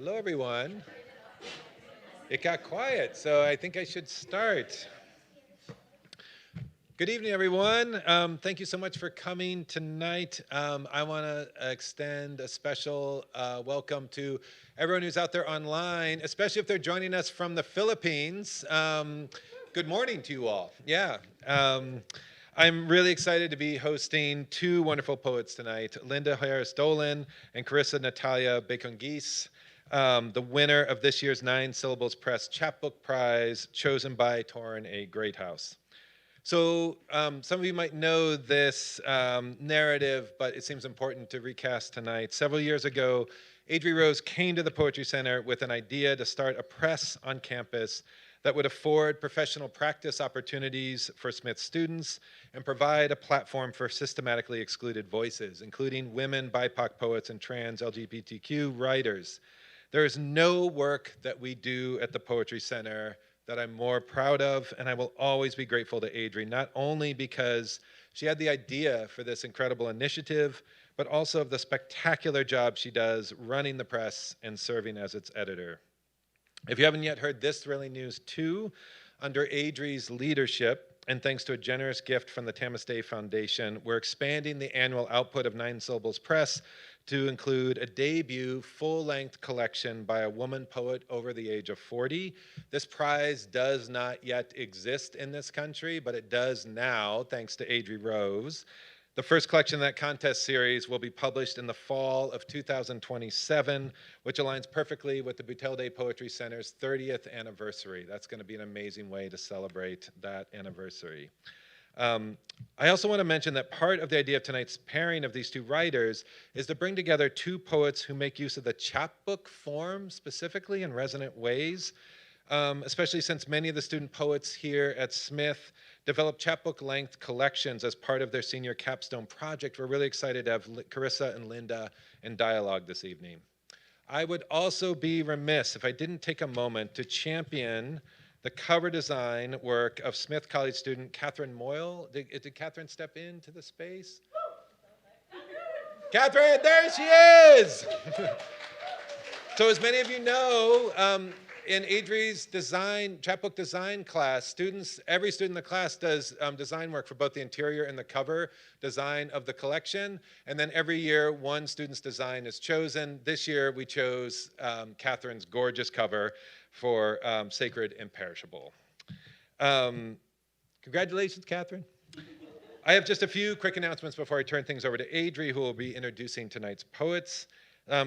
Hello, everyone. It got quiet, so I think I should start. Good evening, everyone. Thank you so much for coming tonight. I want to extend a special welcome to everyone who's out there online, especially if they're joining us from the Philippines. Good morning to you all. Yeah. I'm really excited to be hosting two wonderful poets tonight, Linda Harris Dolan and Carissa Natalia Baconguis, the winner of this year's 9 Syllables Press Chapbook Prize, chosen by Torn A Great House. So some of you might know this narrative, but it seems important to recast tonight. Several years ago, Adrie Rose came to the Poetry Center with an idea to start a press on campus that would afford professional practice opportunities for Smith students and provide a platform for systematically excluded voices, including women, BIPOC poets, and trans LGBTQ writers. There is no work that we do at the Poetry Center that I'm more proud of, and I will always be grateful to Adrie, not only because she had the idea for this incredible initiative, but also of the spectacular job she does running the press and serving as its editor. If you haven't yet heard this thrilling news too, under Adrie's leadership, and thanks to a generous gift from the Boutelle-Day Foundation, we're expanding the annual output of 9 Syllables Press to include a debut full-length collection by a woman poet over the age of 40. This prize does not yet exist in this country, but it does now, thanks to Adrie Rose. The first collection in that contest series will be published in the fall of 2027, which aligns perfectly with the Boutelle-Day Poetry Center's 30th anniversary. That's going to be an amazing way to celebrate that anniversary. I also want to mention that part of the idea of tonight's pairing of these two writers is to bring together two poets who make use of the chapbook form specifically in resonant ways, especially since many of the student poets here at Smith developed chapbook-length collections as part of their senior capstone project. We're really excited to have Carissa and Linda in dialogue this evening. I would also be remiss if I didn't take a moment to champion the cover design work of Smith College student Catherine Moyle. Did Catherine step into the space? Catherine, there she is! So as many of you know, in Adrie's chapbook design class, every student in the class does design work for both the interior and the cover design of the collection. And then every year, one student's design is chosen. This year, we chose Catherine's gorgeous cover for Sacred and Perishable. Congratulations, Catherine. I have just a few quick announcements before I turn things over to Adrie, who will be introducing tonight's poets.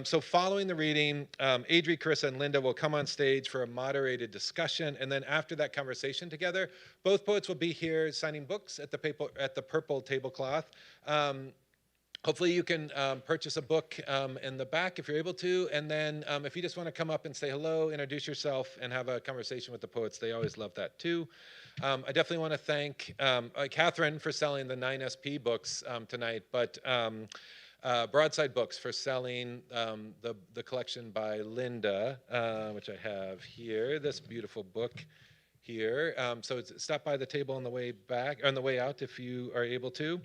So following the reading, Adrie, Carissa, and Linda will come on stage for a moderated discussion, and then after that conversation together, both poets will be here signing books at the purple tablecloth. Hopefully you can purchase a book in the back if you're able to, and then if you just want to come up and say hello, introduce yourself, and have a conversation with the poets, they always love that too. I definitely want to thank Catherine for selling the 9SP books tonight, but Broadside Books for selling the collection by Linda, which I have here, this beautiful book here. So stop by the table on the way back, on the way out if you are able to.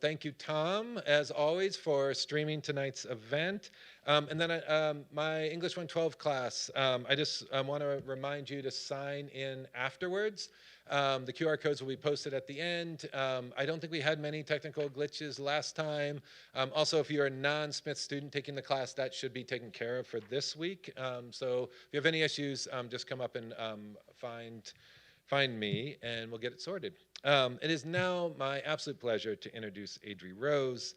Thank you, Tom, as always, for streaming tonight's event. And then my English 112 class, I just want to remind you to sign in afterwards. The QR codes will be posted at the end. I don't think we had many technical glitches last time. Also, if you're a non-Smith student taking the class, that should be taken care of for this week. So if you have any issues, just come up and find me, and we'll get it sorted. It is now my absolute pleasure to introduce Adrie Rose.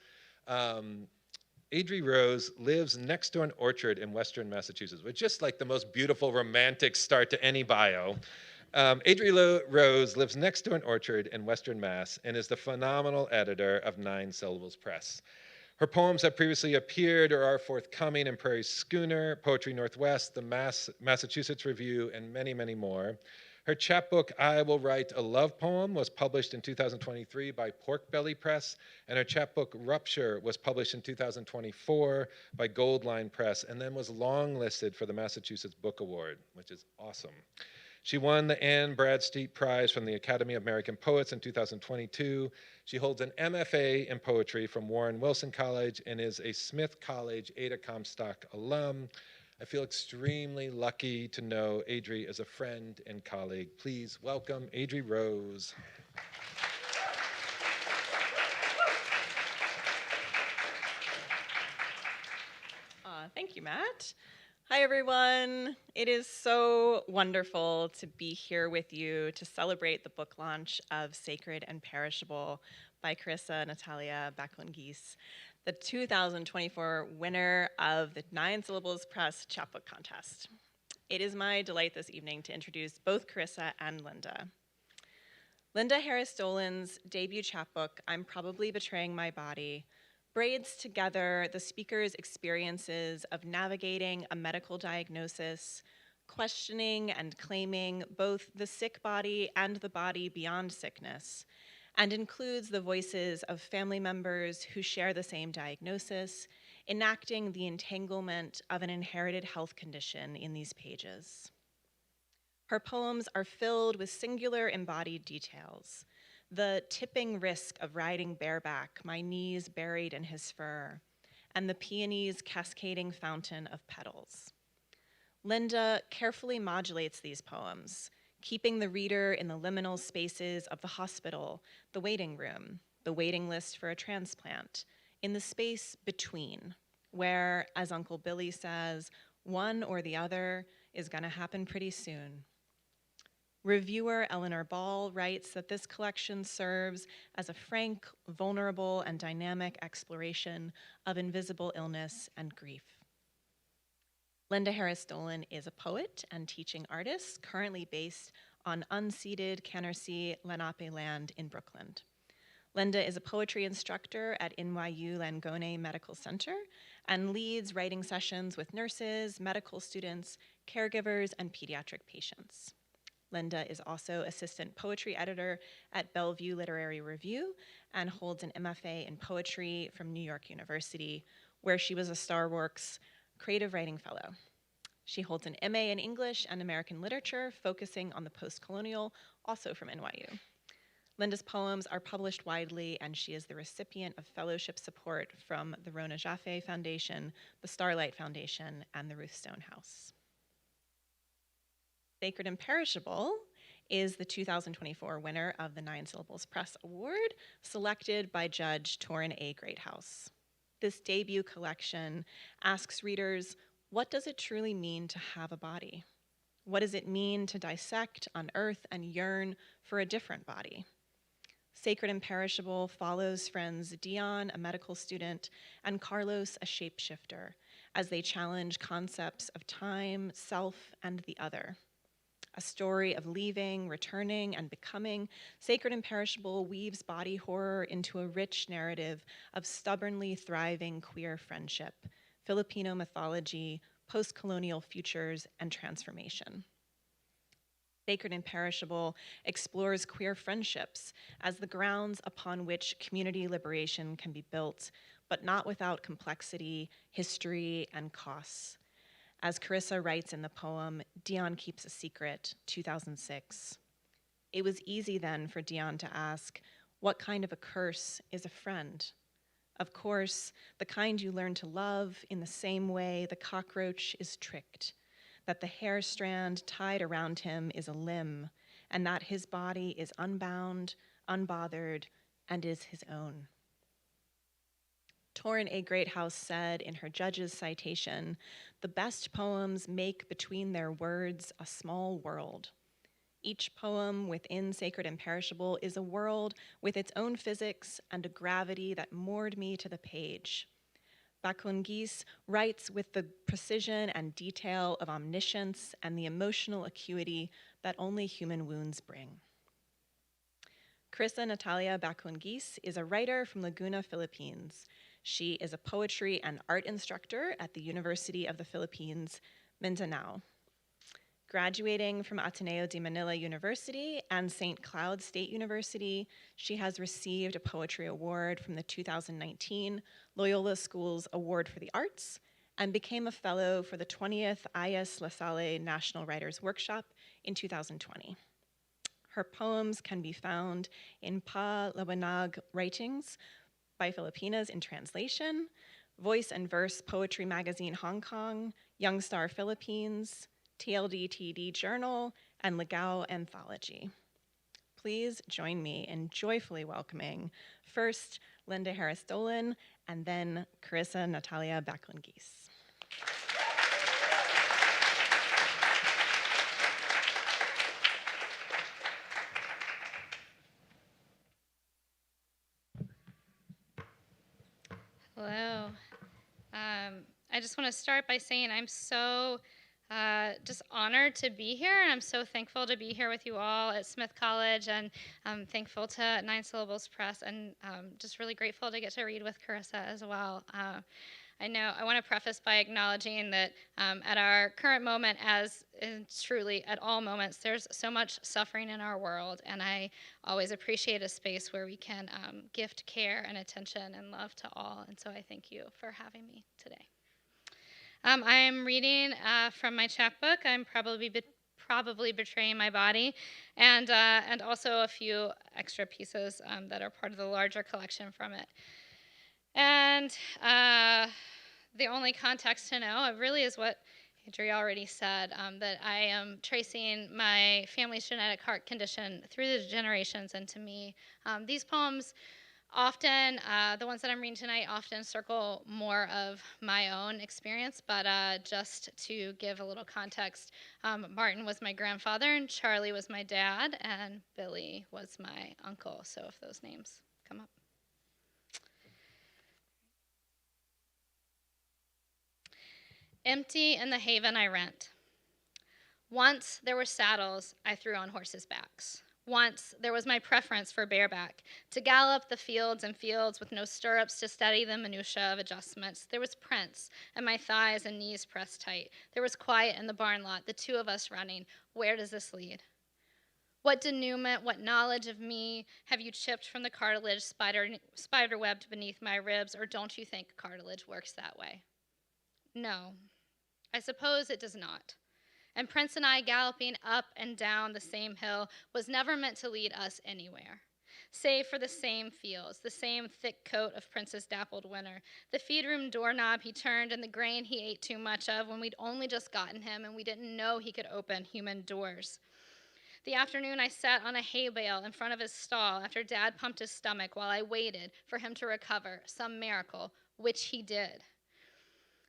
Adrie Rose lives next to an orchard in Western Massachusetts, which is just like the most beautiful romantic start to any bio. Adrie Rose lives next to an orchard in Western Mass and is the phenomenal editor of 9 Syllables Press. Her poems have previously appeared or are forthcoming in Prairie Schooner, Poetry Northwest, the Massachusetts Review, and many, many more. Her chapbook, I Will Write a Love Poem, was published in 2023 by Pork Belly Press, and her chapbook, Rupture, was published in 2024 by Goldline Press, and then was longlisted for the Massachusetts Book Award, which is awesome. She won the Anne Bradstreet Prize from the Academy of American Poets in 2022. She holds an MFA in poetry from Warren Wilson College and is a Smith College Ada Comstock alum. I feel extremely lucky to know Adrie as a friend and colleague. Please welcome Adrie Rose. Thank you, Matt. Hi, everyone. It is so wonderful to be here with you to celebrate the book launch of Sacred and Perishable by Carissa, Natalia, Baconguis, the 2024 winner of the 9 Syllables Press Chapbook Contest. It is my delight this evening to introduce both Carissa and Linda. Linda Harris Dolan's debut chapbook, I'm Probably Betraying My Body, braids together the speaker's experiences of navigating a medical diagnosis, questioning and claiming both the sick body and the body beyond sickness, and includes the voices of family members who share the same diagnosis, enacting the entanglement of an inherited health condition in these pages. Her poems are filled with singular embodied details: the tipping risk of riding bareback, my knees buried in his fur, and the peony's cascading fountain of petals. Linda carefully modulates these poems, keeping the reader in the liminal spaces of the hospital, the waiting room, the waiting list for a transplant, in the space between, where, as Uncle Billy says, one or the other is gonna happen pretty soon. Reviewer Eleanor Ball writes that this collection serves as a frank, vulnerable, and dynamic exploration of invisible illness and grief. Linda Harris Dolan is a poet and teaching artist currently based on unceded Canarsie Lenape land in Brooklyn. Linda is a poetry instructor at NYU Langone Medical Center and leads writing sessions with nurses, medical students, caregivers, and pediatric patients. Linda is also assistant poetry editor at Bellevue Literary Review and holds an MFA in poetry from New York University, where she was a StarWorks Creative Writing Fellow. She holds an MA in English and American Literature, focusing on the post-colonial, also from NYU. Linda's poems are published widely, and she is the recipient of fellowship support from the Rona Jaffe Foundation, the Starlight Foundation, and the Ruth Stone House. Sacred and Perishable is the 2024 winner of the 9 Syllables Press Award, selected by Judge Torrin A. Greathouse. This debut collection asks readers, what does it truly mean to have a body? What does it mean to dissect, unearth, and yearn for a different body? Sacred and Perishable follows friends Dion, a medical student, and Carlos, a shapeshifter, as they challenge concepts of time, self, and the other. A story of leaving, returning, and becoming, Sacred and Perishable weaves body horror into a rich narrative of stubbornly thriving queer friendship, Filipino mythology, post-colonial futures, and transformation. Sacred and Perishable explores queer friendships as the grounds upon which community liberation can be built, but not without complexity, history, and costs. As Carissa writes in the poem, Dion Keeps a Secret, 2006. It was easy then for Dion to ask, what kind of a curse is a friend? Of course, the kind you learn to love in the same way the cockroach is tricked, that the hair strand tied around him is a limb, and that his body is unbound, unbothered, and is his own. Torrin A. Greathouse said in her judge's citation, the best poems make between their words a small world. Each poem within Sacred and Perishable is a world with its own physics and a gravity that moored me to the page. Baconguis writes with the precision and detail of omniscience and the emotional acuity that only human wounds bring. Carissa Natalia Baconguis is a writer from Laguna, Philippines. She is a poetry and art instructor at the University of the Philippines, Mindanao. Graduating from Ateneo de Manila University and St. Cloud State University, she has received a poetry award from the 2019 Loyola School's Award for the Arts and became a fellow for the 20th I.S. La Salle National Writers Workshop in 2020. Her poems can be found in Pa Labanag Writings by Filipinas in Translation, Voice and Verse Poetry Magazine Hong Kong, Young Star Philippines, TLDTD Journal, and Legao Anthology. Please join me in joyfully welcoming first Linda Harris Dolan and then Carissa Natalia Baconguis. Hello. I just want to start by saying I'm so just honored to be here, and I'm so thankful to be here with you all at Smith College, and I'm thankful to Nine Syllables Press, and just really grateful to get to read with Carissa as well. I want to preface by acknowledging that at our current moment, as truly at all moments, there's so much suffering in our world, and I always appreciate a space where we can gift care and attention and love to all, and so I thank you for having me today. I'm reading from my chapbook. I'm probably betraying my body, and also a few extra pieces that are part of the larger collection from it. And the only context to know really is what Adrie already said, that I am tracing my family's genetic heart condition through the generations and to me. These poems often, the ones that I'm reading tonight, often circle more of my own experience, but just to give a little context, Martin was my grandfather, and Charlie was my dad, and Billy was my uncle, so if those names come up. Empty in the haven I rent. Once there were saddles I threw on horses' backs. Once there was my preference for bareback, to gallop the fields and fields with no stirrups to steady the minutiae of adjustments. There was Prince, and my thighs and knees pressed tight. There was quiet in the barn lot, the two of us running. Where does this lead? What denouement, what knowledge of me have you chipped from the cartilage spider-webbed beneath my ribs, or don't you think cartilage works that way? No, I suppose it does not. And Prince and I galloping up and down the same hill was never meant to lead us anywhere, save for the same fields, the same thick coat of Prince's dappled winter, the feed-room doorknob he turned and the grain he ate too much of when we'd only just gotten him and we didn't know he could open human doors. The afternoon I sat on a hay bale in front of his stall after Dad pumped his stomach while I waited for him to recover, some miracle, which he did.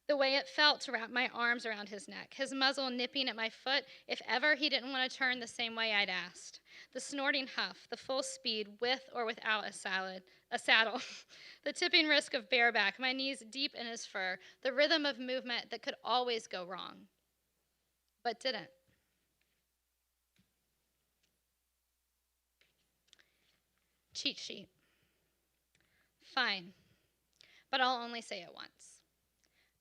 The way it felt to wrap my arms around his neck, his muzzle nipping at my foot if ever he didn't want to turn the same way I'd asked. The snorting huff, the full speed with or without a saddle, the tipping risk of bareback, my knees deep in his fur, the rhythm of movement that could always go wrong, but didn't. Cheat sheet. Fine, but I'll only say it once.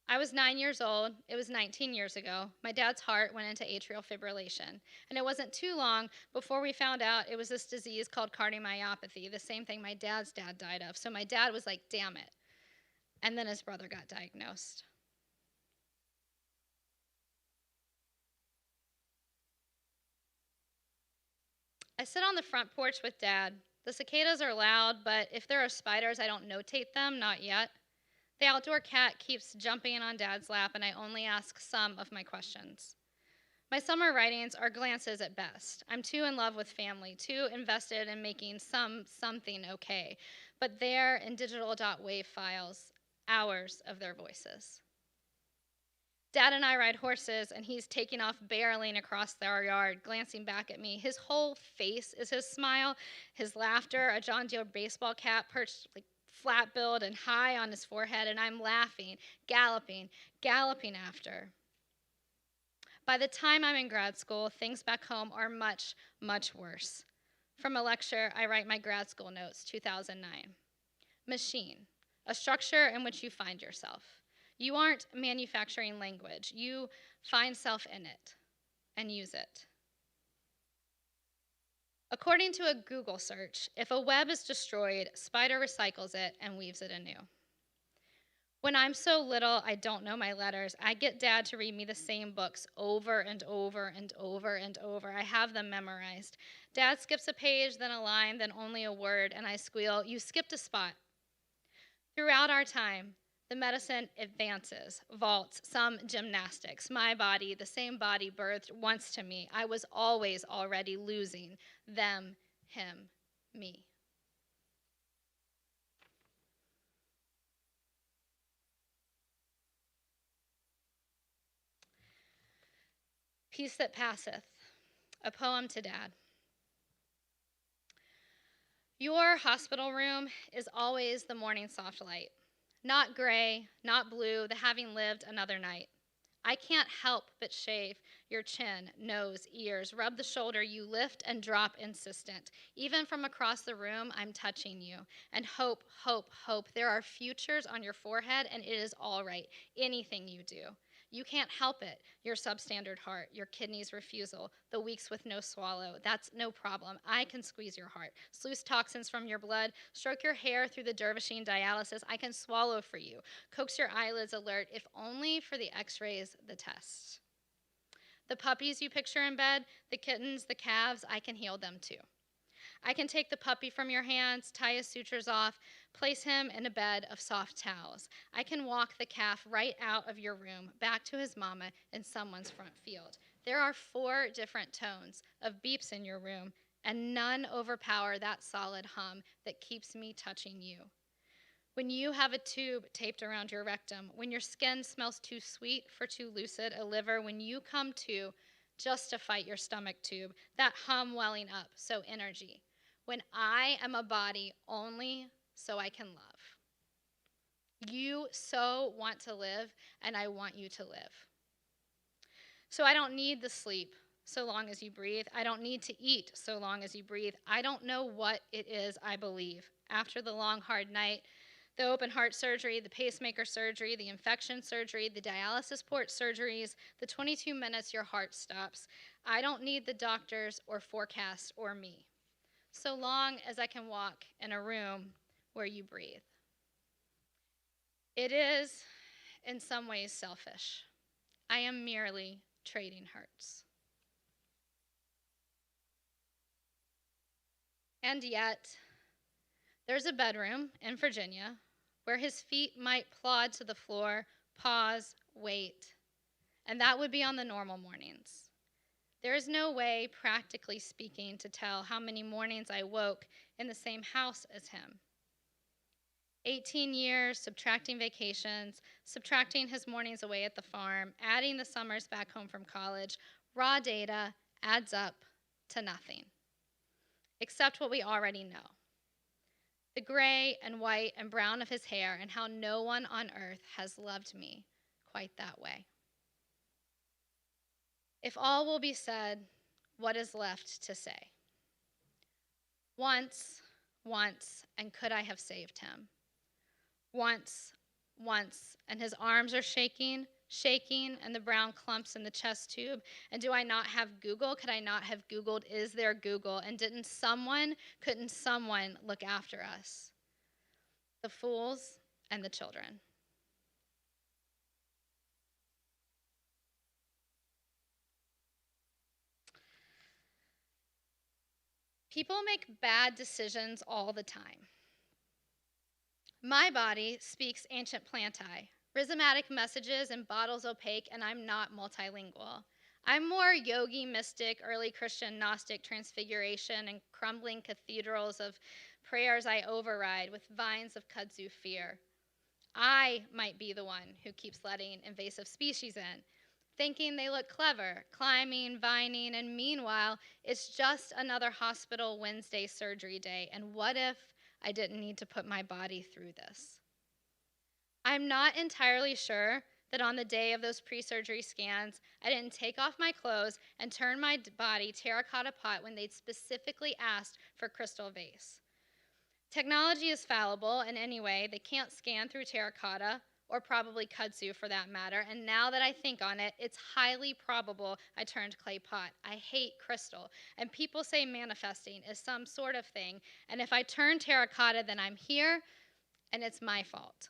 I was 9 years old. It was 19 years ago. My dad's heart went into atrial fibrillation. And it wasn't too long before we found out it was this disease called cardiomyopathy, the same thing my dad's dad died of. So my dad was like, damn it. And then his brother got diagnosed. I sit on the front porch with Dad. The cicadas are loud, but if there are spiders, I don't notate them, not yet. The outdoor cat keeps jumping on Dad's lap, and I only ask some of my questions. My summer writings are glances at best. I'm too in love with family, too invested in making something okay, but there in digital .wav files, hours of their voices. Dad and I ride horses, and he's taking off barreling across our yard, glancing back at me. His whole face is his smile, his laughter, a John Deere baseball cap perched like flat-billed and high on his forehead, and I'm laughing, galloping after. By the time I'm in grad school, things back home are much, much worse. From a lecture, I write my grad school notes, 2009. Machine, a structure in which you find yourself. You aren't manufacturing language. You find self in it and use it. According to a Google search, if a web is destroyed, Spider recycles it and weaves it anew. When I'm so little I don't know my letters, I get Dad to read me the same books over and over and over and over. I have them memorized. Dad skips a page, then a line, then only a word, and I squeal, "You skipped a spot." Throughout our time, The medicine advances, vaults, some gymnastics. My body, the same body birthed once to me. I was always already losing them, him, me. Peace that passeth, a poem to Dad. Your hospital room is always the morning soft light. Not gray, not blue, the having lived another night. I can't help but shave your chin, nose, ears, rub the shoulder you lift and drop insistent. Even from across the room, I'm touching you. And hope, hope, hope. There are futures on your forehead, and it is all right. Anything you do. You can't help it. Your substandard heart, your kidneys' refusal, the weeks with no swallow. That's no problem. I can squeeze your heart, sluice toxins from your blood, stroke your hair through the dervishing dialysis. I can swallow for you, coax your eyelids alert, if only for the x-rays, the tests. The puppies you picture in bed, the kittens, the calves, I can heal them too. I can take the puppy from your hands, tie his sutures off, place him in a bed of soft towels. I can walk the calf right out of your room, back to his mama in someone's front field. There are 4 different tones of beeps in your room, and none overpower that solid hum that keeps me touching you. When you have a tube taped around your rectum, when your skin smells too sweet for too lucid a liver, when you come to just to fight your stomach tube, that hum welling up, so energy. When I am a body only so I can love. You so want to live, and I want you to live. So I don't need the sleep so long as you breathe. I don't need to eat so long as you breathe. I don't know what it is I believe. After the long, hard night, the open heart surgery, the pacemaker surgery, the infection surgery, the dialysis port surgeries, the 22 minutes your heart stops. I don't need the doctors or forecasts or me, so long as I can walk in a room where you breathe. It is, in some ways, selfish. I am merely trading hurts. And yet, there's a bedroom in Virginia where his feet might plod to the floor, pause, wait, and that would be on the normal mornings. There is no way, practically speaking, to tell how many mornings I woke in the same house as him. 18 years, subtracting vacations, subtracting his mornings away at the farm, adding the summers back home from college, raw data adds up to nothing, except what we already know. The gray and white and brown of his hair, and how no one on earth has loved me quite that way. If all will be said, what is left to say? Once, and could I have saved him? Once, and his arms are shaking, and the brown clumps in the chest tube. And do I not have Google? Could I not have Googled, is there Google? And couldn't someone look after us? The fools and the children. People make bad decisions all the time. My body speaks ancient planti, rhizomatic messages and bottles opaque, and I'm not multilingual. I'm more yogi, mystic, early Christian, Gnostic, transfiguration, and crumbling cathedrals of prayers I override with vines of kudzu fear. I might be the one who keeps letting invasive species in, thinking they look clever, climbing, vining, and meanwhile, it's just another hospital Wednesday surgery day, and what if I didn't need to put my body through this? I'm not entirely sure that on the day of those pre-surgery scans, I didn't take off my clothes and turn my body terracotta pot when they'd specifically asked for crystal vase. Technology is fallible, and anyway, they can't scan through terracotta, or probably kudzu for that matter, and now that I think on it, it's highly probable I turned clay pot. I hate crystal, and people say manifesting is some sort of thing, and if I turn terracotta, then I'm here, and it's my fault.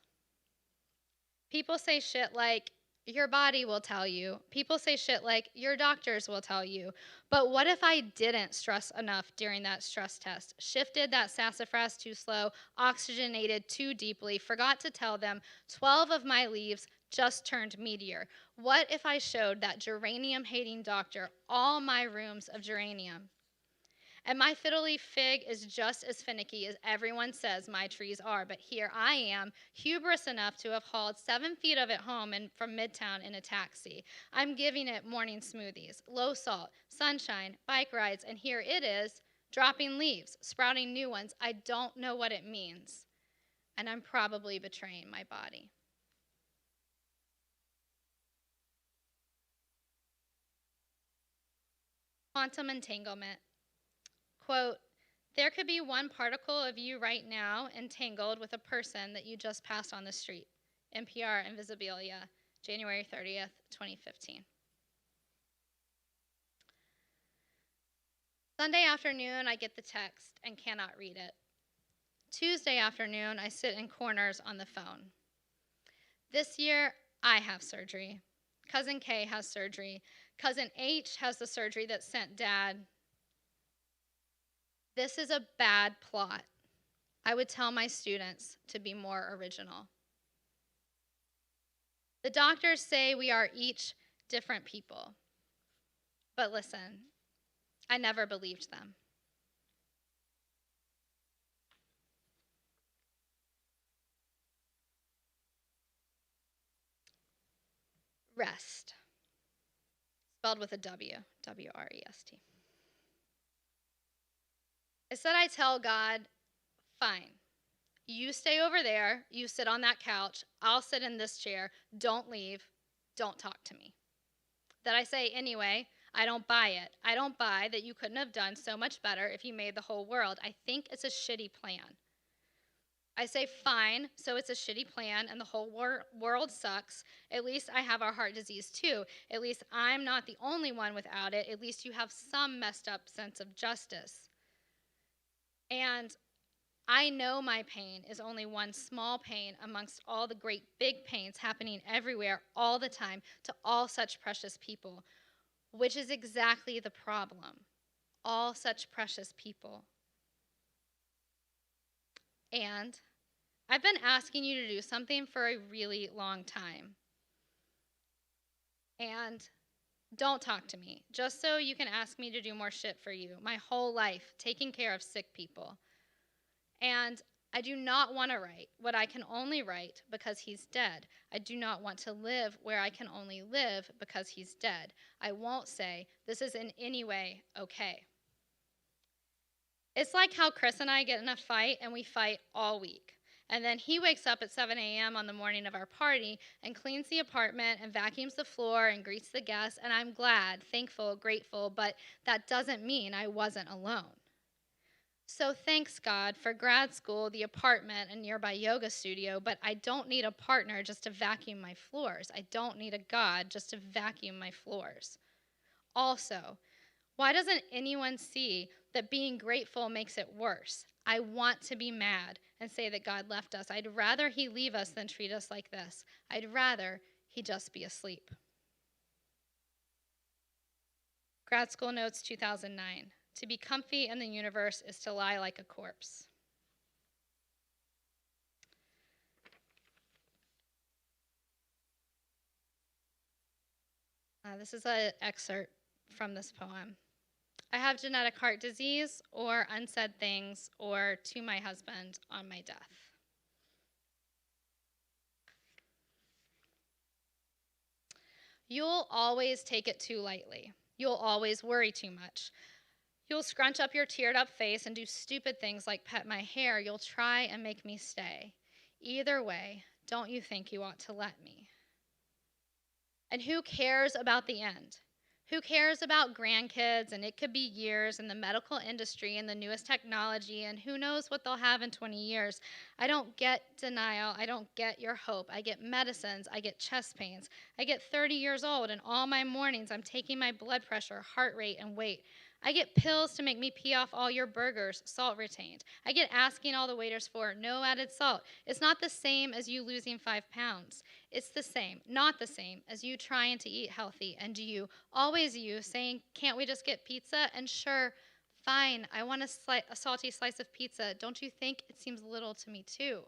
People say shit like, Your body will tell you. People say shit like, your doctors will tell you. But what if I didn't stress enough during that stress test? Shifted that sassafras too slow, oxygenated too deeply, forgot to tell them 12 of my leaves just turned meteor. What if I showed that geranium-hating doctor all my rooms of geranium? And my fiddle leaf fig is just as finicky as everyone says my trees are, but here I am, hubris enough to have hauled 7 feet of it home and from Midtown in a taxi. I'm giving it morning smoothies, low salt, sunshine, bike rides, and here it is, dropping leaves, sprouting new ones. I don't know what it means, and I'm probably betraying my body. Quantum entanglement. Quote, there could be one particle of you right now entangled with a person that you just passed on the street. NPR Invisibilia, January 30th, 2015. Sunday afternoon, I get the text and cannot read it. Tuesday afternoon, I sit in corners on the phone. This year, I have surgery. Cousin K has surgery. Cousin H has the surgery that sent Dad. This is a bad plot. I would tell my students to be more original. The doctors say we are each different people. But listen, I never believed them. Rest. Spelled with a W, W-R-E-S-T. Instead, I tell God, fine, you stay over there, you sit on that couch, I'll sit in this chair, don't leave, don't talk to me. That I say, anyway, I don't buy it. I don't buy that you couldn't have done so much better if you made the whole world. I think it's a shitty plan. I say, fine, so it's a shitty plan and the whole world sucks. At least I have our heart disease too. At least I'm not the only one without it. At least you have some messed up sense of justice. And I know my pain is only one small pain amongst all the great big pains happening everywhere all the time to all such precious people, which is exactly the problem. All such precious people. And I've been asking you to do something for a really long time. And don't talk to me, just so you can ask me to do more shit for you. My whole life, taking care of sick people. And I do not want to write what I can only write because he's dead. I do not want to live where I can only live because he's dead. I won't say, this is in any way okay. It's like how Chris and I get in a fight and we fight all week. And then he wakes up at 7 a.m. on the morning of our party and cleans the apartment and vacuums the floor and greets the guests. And I'm glad, thankful, grateful, but that doesn't mean I wasn't alone. So thanks, God, for grad school, the apartment, and nearby yoga studio, but I don't need a partner just to vacuum my floors. I don't need a God just to vacuum my floors. Also, why doesn't anyone see that being grateful makes it worse? I want to be mad and say that God left us. I'd rather he leave us than treat us like this. I'd rather he just be asleep. Grad School Notes 2009. To be comfy in the universe is to lie like a corpse. This is an excerpt from this poem. I have genetic heart disease or unsaid things or to my husband on my death. You'll always take it too lightly. You'll always worry too much. You'll scrunch up your teared up face and do stupid things like pet my hair. You'll try and make me stay. Either way, don't you think you ought to let me? And who cares about the end? Who cares about grandkids, and it could be years, and the medical industry and the newest technology, and who knows what they'll have in 20 years. I don't get denial. I don't get your hope. I get medicines. I get chest pains. I get 30 years old, and all my mornings I'm taking my blood pressure, heart rate, and weight. I get pills to make me pee off all your burgers, salt retained. I get asking all the waiters for no added salt. It's not the same as you losing 5 pounds. It's the same, not the same, as you trying to eat healthy and you, always you, saying, can't we just get pizza? And sure, fine, I want a salty slice of pizza. Don't you think it seems little to me too?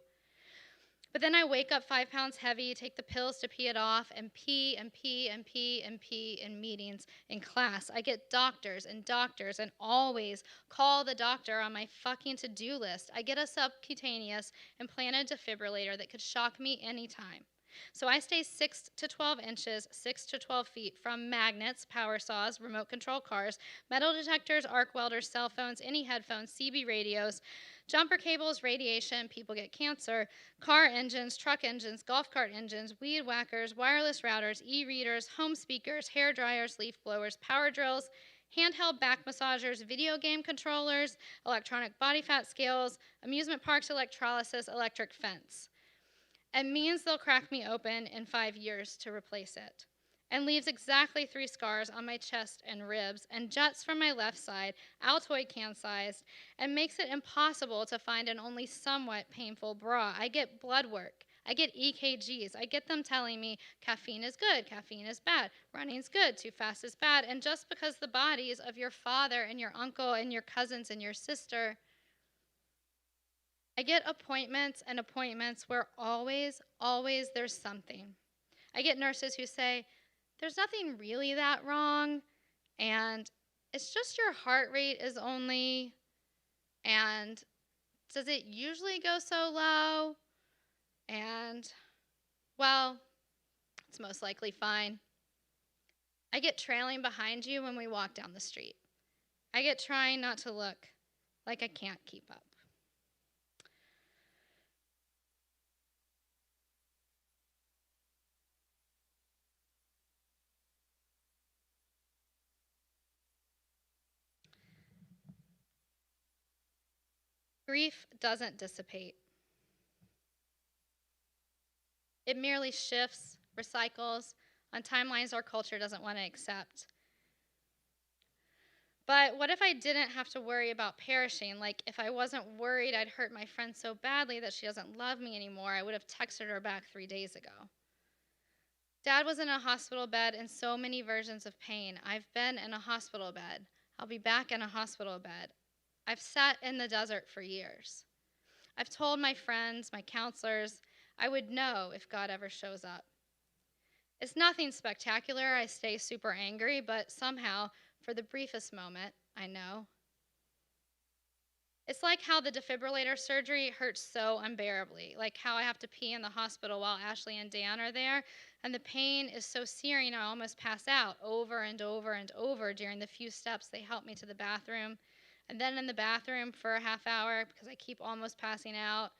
But then I wake up 5 pounds heavy, take the pills to pee it off, and pee and pee and pee and pee in meetings, in class. I get doctors and always call the doctor on my fucking to-do list. I get a subcutaneous implanted defibrillator that could shock me anytime. So I stay 6 to 12 inches, 6 to 12 feet from magnets, power saws, remote control cars, metal detectors, arc welders, cell phones, any headphones, CB radios, jumper cables, radiation, people get cancer, car engines, truck engines, golf cart engines, weed whackers, wireless routers, e-readers, home speakers, hair dryers, leaf blowers, power drills, handheld back massagers, video game controllers, electronic body fat scales, amusement parks electrolysis, electric fence. And means they'll crack me open in 5 years to replace it. And leaves exactly 3 scars on my chest and ribs, and juts from my left side, Altoid can-sized, and makes it impossible to find an only somewhat painful bra. I get blood work. I get EKGs. I get them telling me caffeine is good, caffeine is bad, running's good, too fast is bad. And just because the bodies of your father and your uncle and your cousins and your sister, I get appointments and appointments where always there's something. I get nurses who say, there's nothing really that wrong, and it's just your heart rate is only, and does it usually go so low? And, well, it's most likely fine. I get trailing behind you when we walk down the street. I get trying not to look like I can't keep up. Grief doesn't dissipate. It merely shifts, recycles, on timelines our culture doesn't want to accept. But what if I didn't have to worry about perishing? Like, if I wasn't worried I'd hurt my friend so badly that she doesn't love me anymore, I would have texted her back 3 days ago. Dad was in a hospital bed in so many versions of pain. I've been in a hospital bed. I'll be back in a hospital bed. I've sat in the desert for years. I've told my friends, my counselors, I would know if God ever shows up. It's nothing spectacular. I stay super angry, but somehow, for the briefest moment, I know. It's like how the defibrillator surgery hurts so unbearably, like how I have to pee in the hospital while Ashley and Dan are there, and the pain is so searing I almost pass out over and over and over during the few steps they help me to the bathroom, and then in the bathroom for a half hour because I keep almost passing out,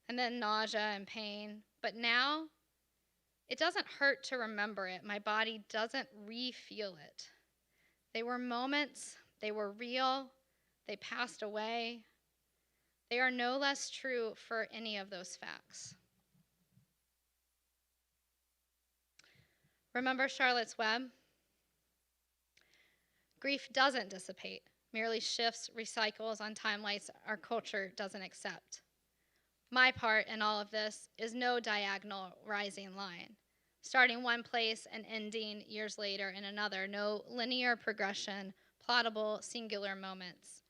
and then nausea and pain. But now, it doesn't hurt to remember it. My body doesn't re-feel it. They were moments, they were real, they passed away. They are no less true for any of those facts. Remember Charlotte's Web? Grief doesn't dissipate, merely shifts, recycles on timelines our culture doesn't accept. My part in all of this is no diagonal rising line, starting one place and ending years later in another, no linear progression, plottable, singular moments.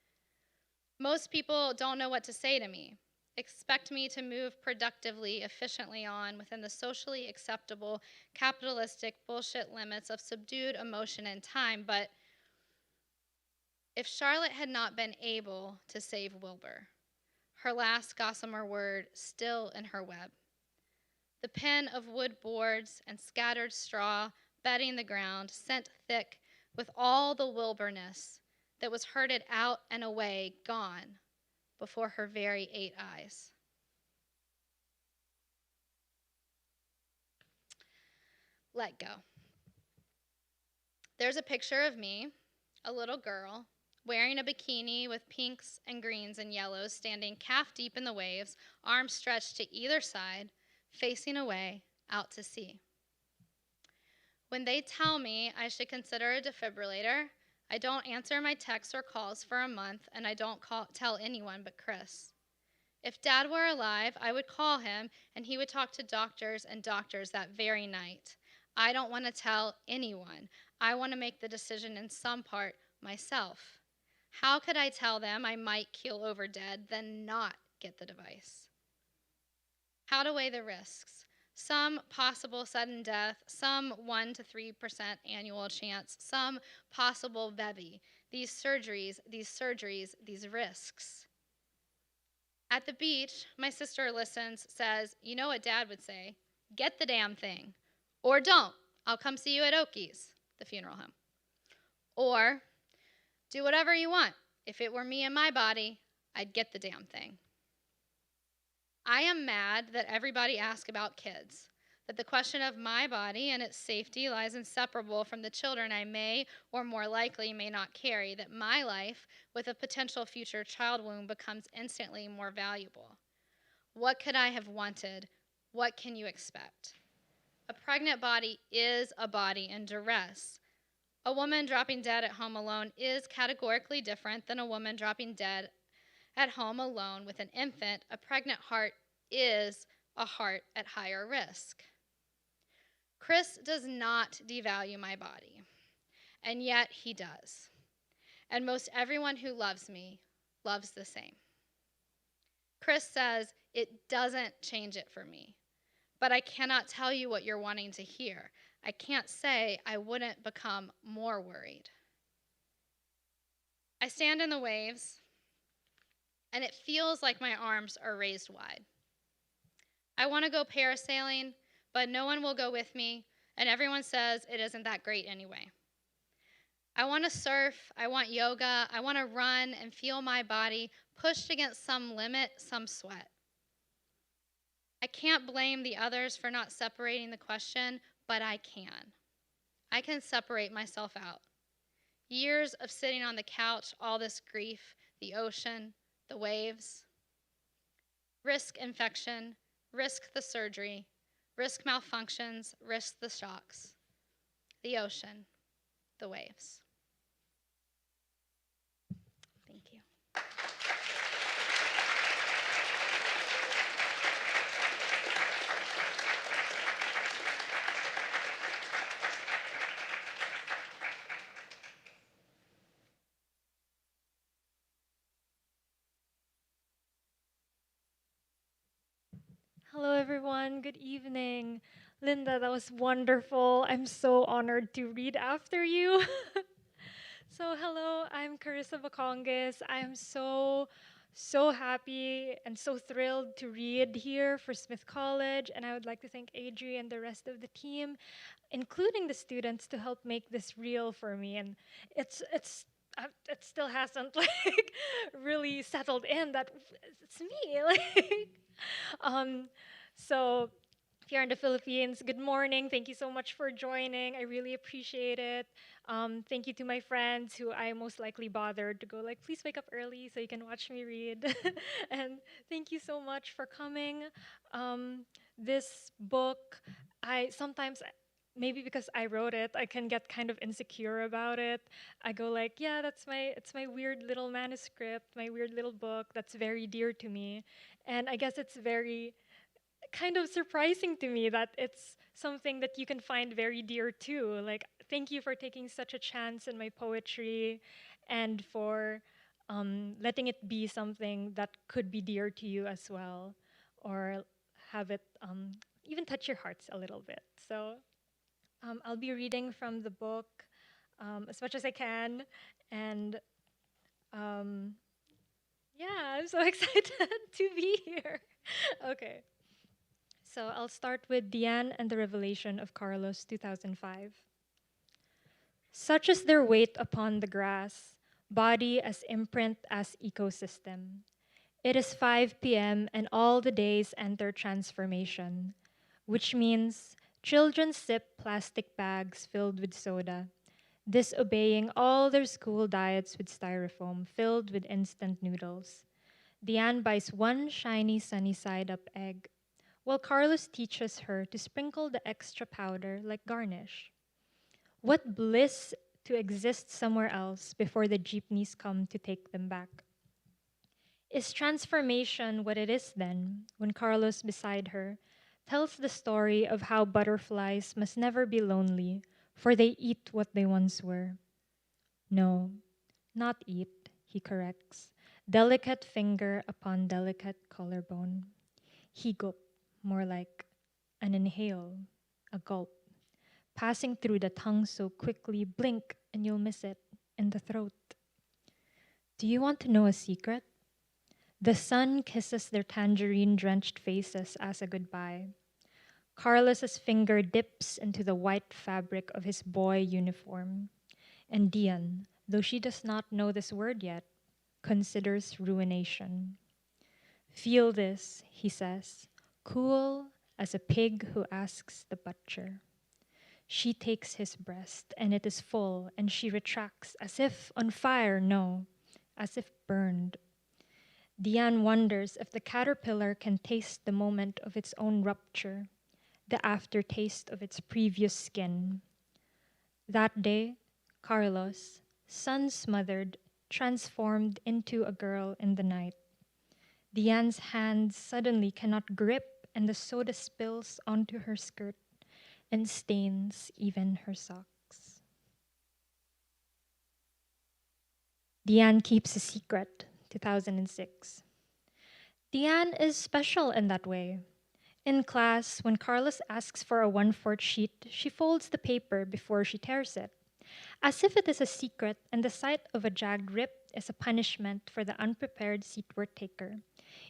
Most people don't know what to say to me, expect me to move productively, efficiently on within the socially acceptable, capitalistic bullshit limits of subdued emotion and time, but if Charlotte had not been able to save Wilbur, her last gossamer word still in her web, the pen of wood boards and scattered straw bedding the ground, sent thick with all the Wilburness that was herded out and away, gone before her very 8 eyes. Let go. There's a picture of me, a little girl, wearing a bikini with pinks and greens and yellows, standing calf deep in the waves, arms stretched to either side, facing away out to sea. When they tell me I should consider a defibrillator, I don't answer my texts or calls for a month, and I don't tell anyone but Chris. If Dad were alive, I would call him, and he would talk to doctors and doctors that very night. I don't want to tell anyone. I want to make the decision in some part myself. How could I tell them I might keel over dead, then not get the device? How to weigh the risks. Some possible sudden death, some 1 to 3% annual chance, some possible VEBI. These surgeries, these risks. At the beach, my sister listens, says, you know what Dad would say, get the damn thing. Or don't, I'll come see you at Okies, the funeral home. Or, do whatever you want. If it were me and my body, I'd get the damn thing. I am mad that everybody asks about kids, that the question of my body and its safety lies inseparable from the children I may, or more likely may not carry, that my life with a potential future child womb becomes instantly more valuable. What could I have wanted? What can you expect? A pregnant body is a body in duress. A woman dropping dead at home alone is categorically different than a woman dropping dead at home alone with an infant. A pregnant heart is a heart at higher risk. Chris does not devalue my body, and yet he does. And most everyone who loves me loves the same. Chris says it doesn't change it for me, but I cannot tell you what you're wanting to hear. I can't say I wouldn't become more worried. I stand in the waves, and it feels like my arms are raised wide. I want to go parasailing, but no one will go with me, and everyone says it isn't that great anyway. I want to surf, I want yoga, I want to run and feel my body pushed against some limit, some sweat. I can't blame the others for not separating the question, but I can. I can separate myself out. Years of sitting on the couch, all this grief, the ocean, the waves. Risk infection, risk the surgery, risk malfunctions, risk the shocks. The ocean, the waves. Thank you. Hello, everyone. Good evening. Linda, that was wonderful. I'm so honored to read after you. So, hello, I'm Carissa Baconguis. I'm so happy and so thrilled to read here for Smith College. And I would like to thank Adrie and the rest of the team, including the students, to help make this real for me. And it still hasn't like really settled in that it's me. Like, um, so here in the Philippines, good morning. Thank you so much for joining. I really appreciate it. Thank you to my friends who I most likely bothered to go like, please wake up early so you can watch me read. And thank you so much for coming. This book, I sometimes, maybe because I wrote it, I can get kind of insecure about it. I go like, yeah, it's my weird little manuscript, my weird little book that's very dear to me. And I guess it's very kind of surprising to me that it's something that you can find very dear too. Like, thank you for taking such a chance in my poetry and for letting it be something that could be dear to you as well, or have it even touch your hearts a little bit. So I'll be reading from the book as much as I can, and yeah, I'm so excited to be here. Okay. So I'll start with Diane and the Revelation of Carlos, 2005. Such is their weight upon the grass, body as imprint as ecosystem. It is 5 p.m. and all the days enter transformation, which means children sip plastic bags filled with soda, disobeying all their school diets with styrofoam filled with instant noodles. Diane buys one shiny sunny side up egg, while Carlos teaches her to sprinkle the extra powder like garnish. What bliss to exist somewhere else before the jeepneys come to take them back. Is transformation what it is then, when Carlos beside her tells the story of how butterflies must never be lonely, for they eat what they once were? No, not eat, he corrects, delicate finger upon delicate collarbone. Higop, more like an inhale, a gulp, passing through the tongue so quickly, blink and you'll miss it in the throat. Do you want to know a secret? The sun kisses their tangerine-drenched faces as a goodbye. Carlos's finger dips into the white fabric of his boy uniform. And Dian, though she does not know this word yet, considers ruination. Feel this, he says, cool as a pig who asks the butcher. She takes his breast, and it is full, and she retracts as if on fire, no, as if burned. Dian wonders if the caterpillar can taste the moment of its own rupture, the aftertaste of its previous skin. That day, Carlos, sun-smothered, transformed into a girl in the night. Dian's hands suddenly cannot grip, and the soda spills onto her skirt and stains even her socks. Dian keeps a secret, 2006. Dian is special in that way. In class, when Carlos asks for a 1/4 sheet, she folds the paper before she tears it, as if it is a secret and the sight of a jagged rip is a punishment for the unprepared seatward taker.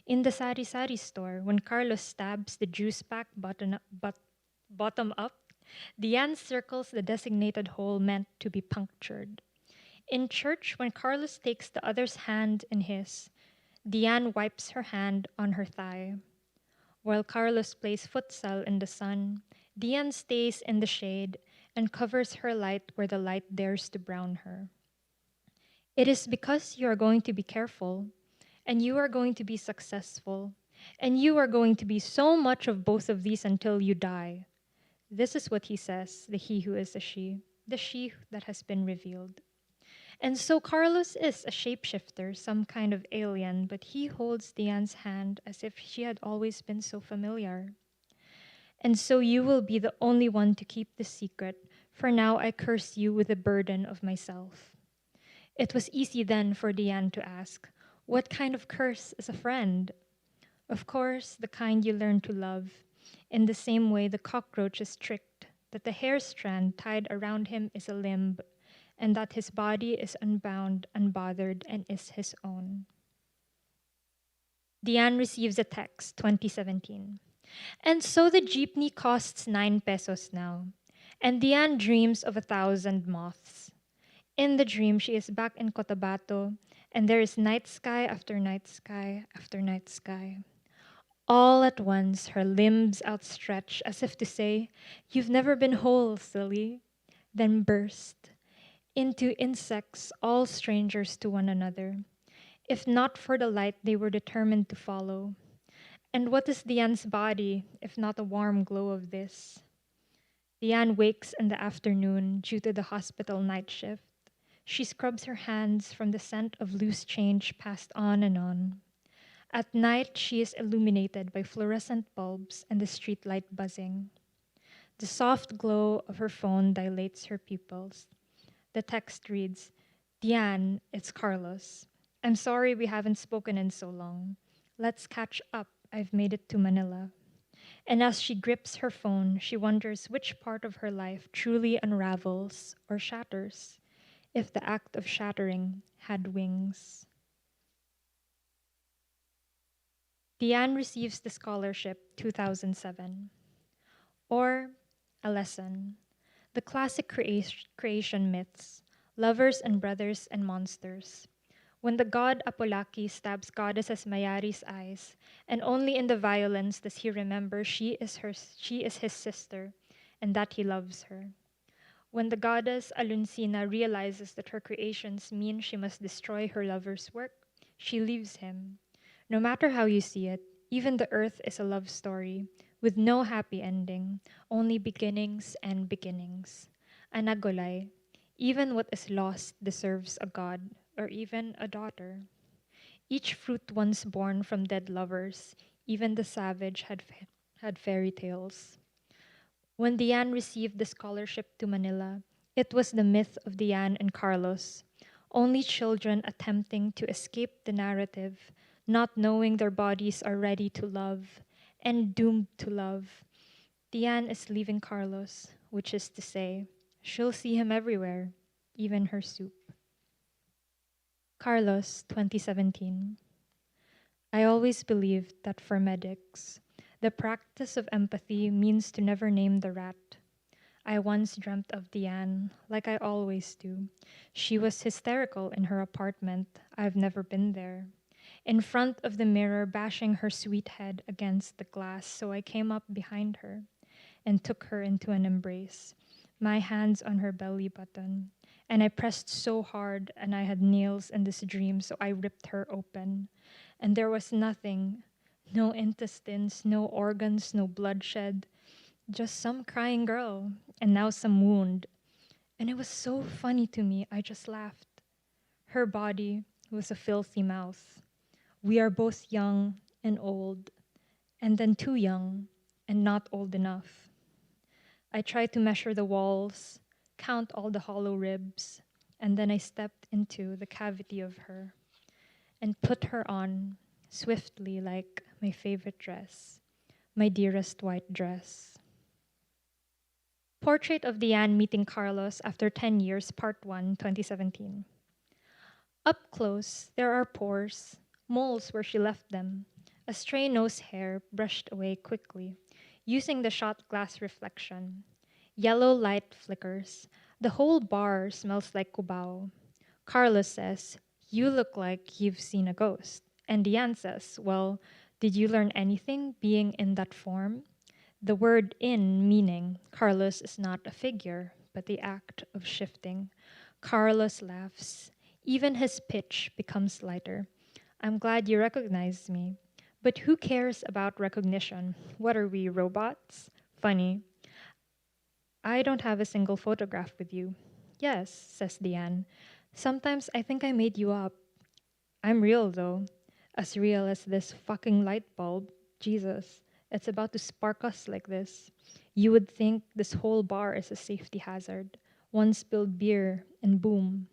In the sari-sari store, when Carlos stabs the juice pack bottom up, Dian circles the designated hole meant to be punctured. In church, when Carlos takes the other's hand in his, Dian wipes her hand on her thigh. While Carlos plays futsal in the sun, Dian stays in the shade and covers her light where the light dares to brown her. It is because you are going to be careful, and you are going to be successful, and you are going to be so much of both of these until you die. This is what he says, the he who is a she, the she that has been revealed. And so Carlos is a shapeshifter, some kind of alien, but he holds Dian's hand as if she had always been so familiar. And so you will be the only one to keep the secret, for now I curse you with the burden of myself. It was easy then for Dian to ask, what kind of curse is a friend? Of course, the kind you learn to love, in the same way the cockroach is tricked, that the hair strand tied around him is a limb, and that his body is unbound, unbothered, and is his own. Dian receives a text, 2017. And so the jeepney costs 9 pesos now, and Dian dreams of 1,000 moths. In the dream, she is back in Cotabato, and there is night sky after night sky after night sky. All at once, her limbs outstretch as if to say, you've never been whole, silly, then burst into insects, all strangers to one another. If not for the light they were determined to follow. And what is Dian's body, if not a warm glow of this? Dian wakes in the afternoon due to the hospital night shift. She scrubs her hands from the scent of loose change passed on and on. At night, she is illuminated by fluorescent bulbs and the streetlight buzzing. The soft glow of her phone dilates her pupils. The text reads, Dian, it's Carlos. I'm sorry we haven't spoken in so long. Let's catch up. I've made it to Manila. And as she grips her phone, she wonders which part of her life truly unravels or shatters, if the act of shattering had wings. Dian receives the scholarship 2007. Or a lesson. The classic creation myths, lovers and brothers and monsters. When the god Apolaki stabs goddess Mayari's eyes, and only in the violence does he remember she is his sister, and that he loves her. When the goddess Aluncina realizes that her creations mean she must destroy her lover's work, she leaves him. No matter how you see it, even the earth is a love story, with no happy ending, only beginnings and beginnings. Anagolay, Even what is lost deserves a god or even a daughter. Each fruit once born from dead lovers, even the savage had fairy tales. When Diane received the scholarship to Manila, it was the myth of Diane and Carlos, only children attempting to escape the narrative, not knowing their bodies are ready to love and doomed to love. Diane is leaving Carlos, which is to say, she'll see him everywhere, even her soup. Carlos, 2017. I always believed that for medics, the practice of empathy means to never name the rat. I once dreamt of Diane, like I always do. She was hysterical in her apartment. I've never been there. In front of the mirror, bashing her sweet head against the glass, so I came up behind her and took her into an embrace, my hands on her belly button. And I pressed so hard, and I had nails in this dream, so I ripped her open. And there was nothing, no intestines, no organs, no bloodshed, just some crying girl, and now some wound. And it was so funny to me, I just laughed. Her body was a filthy mouth. We are both young and old, and then too young and not old enough. I tried to measure the walls, count all the hollow ribs, and then I stepped into the cavity of her and put her on swiftly like my favorite dress, my dearest white dress. Portrait of Diane meeting Carlos after 10 years, Part 1, 2017. Up close, there are pores, moles where she left them, a stray nose hair brushed away quickly, using the shot glass reflection. Yellow light flickers. The whole bar smells like Cubao. Carlos says, "You look like you've seen a ghost." And Diane says, "Well, did you learn anything being in that form?" The word in meaning, Carlos is not a figure, but the act of shifting. Carlos laughs. Even his pitch becomes lighter. "I'm glad you recognized me. But who cares about recognition? What are we, robots?" Funny. "I don't have a single photograph with you." "Yes," says Diane. "Sometimes I think I made you up." "I'm real, though. As real as this fucking light bulb. Jesus, it's about to spark us like this. You would think this whole bar is a safety hazard. One spilled beer, and boom.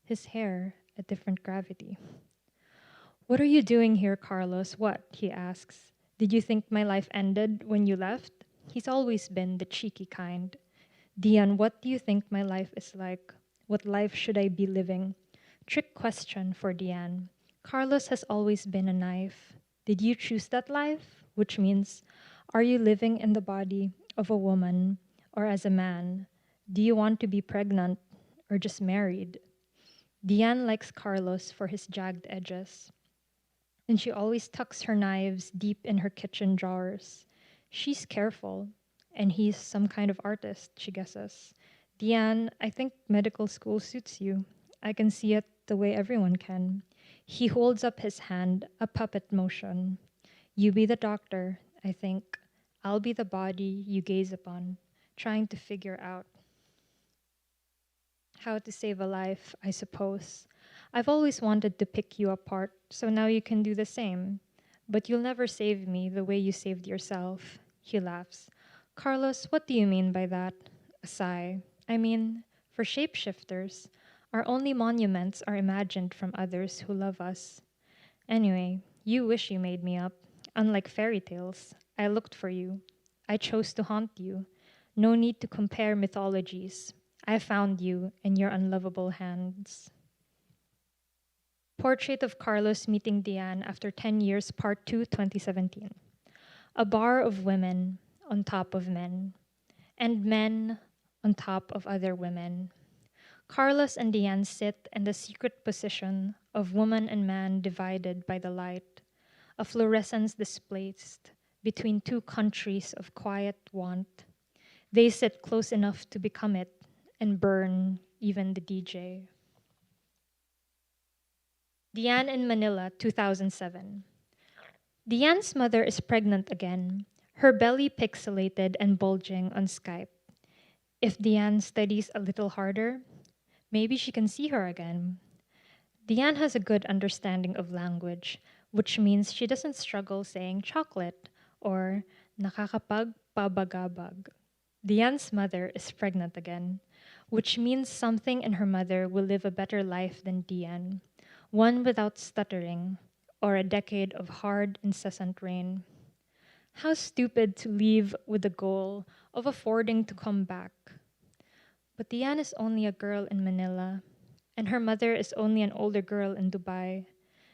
His hair, a different gravity. "What are you doing here, Carlos? What?" he asks. "Did you think my life ended when you left?" He's always been the cheeky kind. "Dian, what do you think my life is like? What life should I be living?" Trick question for Diane. Carlos has always been a knife. Did you choose that life? Which means, are you living in the body of a woman or as a man? Do you want to be pregnant or just married? Diane likes Carlos for his jagged edges, and she always tucks her knives deep in her kitchen drawers. She's careful, and he's some kind of artist, she guesses. "Diane, I think medical school suits you. I can see it the way everyone can." He holds up his hand, a puppet motion. "You be the doctor, I think. I'll be the body you gaze upon, trying to figure out how to save a life, I suppose. I've always wanted to pick you apart, so now you can do the same. But you'll never save me the way you saved yourself." He laughs. "Carlos, what do you mean by that?" A sigh. "I mean, for shapeshifters, our only monuments are imagined from others who love us. Anyway, you wish you made me up. Unlike fairy tales, I looked for you. I chose to haunt you. No need to compare mythologies. I found you in your unlovable hands." Portrait of Carlos meeting Diane after 10 years, Part 2, 2017. A bar of women on top of men, and men on top of other women. Carlos and Diane sit in the secret position of woman and man divided by the light, a fluorescence displaced between two countries of quiet want. They sit close enough to become it and burn even the DJ. Diane in Manila, 2007. Diane's mother is pregnant again, her belly pixelated and bulging on Skype. If Diane studies a little harder, Maybe she can see her again. Diane has a good understanding of language, which means she doesn't struggle saying chocolate or nakakapagpabagabag. Diane's mother is pregnant again, which means something in her mother will live a better life than Diane, one without stuttering or a decade of hard, incessant rain. How stupid to leave with the goal of affording to come back. But Diane is only a girl in Manila, and her mother is only an older girl in Dubai,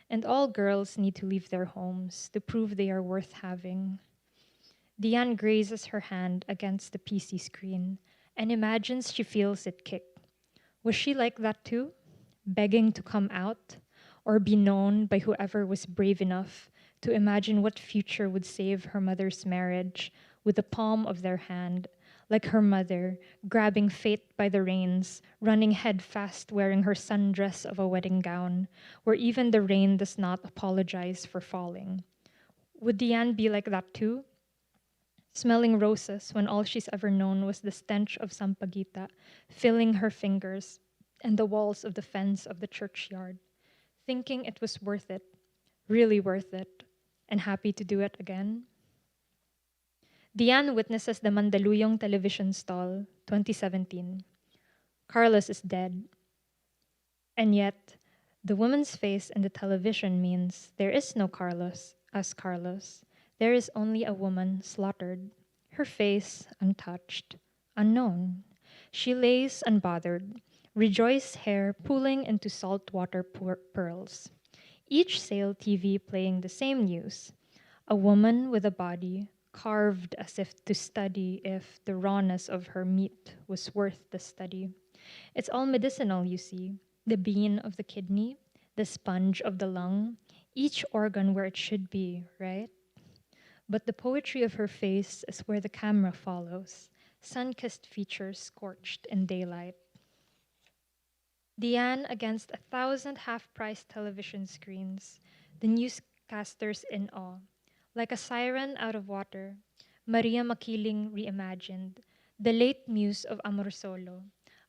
and all girls need to leave their homes to prove they are worth having. Diane grazes her hand against the PC screen and imagines she feels it kick. Was she like that too? Begging to come out or be known by whoever was brave enough to imagine what future would save her mother's marriage with the palm of their hand, like her mother, grabbing fate by the reins, running head fast wearing her sundress of a wedding gown, where even the rain does not apologize for falling. Would Diane be like that too? Smelling roses when all she's ever known was the stench of sampaguita filling her fingers and the walls of the fence of the churchyard, thinking it was worth it, really worth it, and happy to do it again. Diane witnesses the Mandaluyong television stall, 2017. Carlos is dead. And yet, the woman's face in the television means there is no Carlos as Carlos. There is only a woman slaughtered, her face untouched, unknown. She lays unbothered, rejoiced hair pooling into saltwater pearls. Each sail TV playing the same news. A woman with a body carved as if to study if the rawness of her meat was worth the study. It's all medicinal, you see. The bean of the kidney, the sponge of the lung, each organ where it should be, right? But the poetry of her face is where the camera follows, sun-kissed features scorched in daylight. Diane against 1,000 half-price television screens, the newscasters in awe. Like a siren out of water, Maria Makiling reimagined, the late muse of Amorsolo,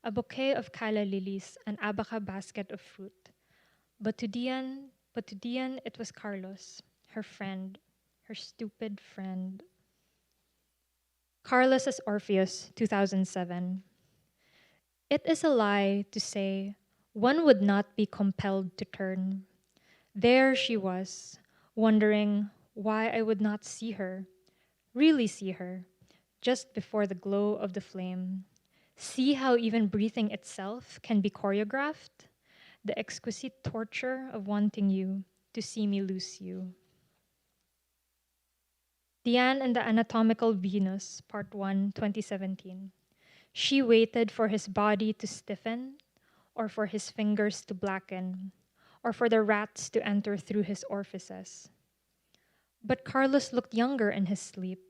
a bouquet of calla lilies, an abaca basket of fruit. But to Diane, it was Carlos, her friend, her stupid friend. Carlos as Orpheus, 2007. It is a lie to say one would not be compelled to turn. There she was, wondering why I would not see her, really see her, just before the glow of the flame. See how even breathing itself can be choreographed? The exquisite torture of wanting you to see me lose you. Diane and the Anatomical Venus, Part 1, 2017. She waited for his body to stiffen, or for his fingers to blacken, or for the rats to enter through his orifices. But Carlos looked younger in his sleep,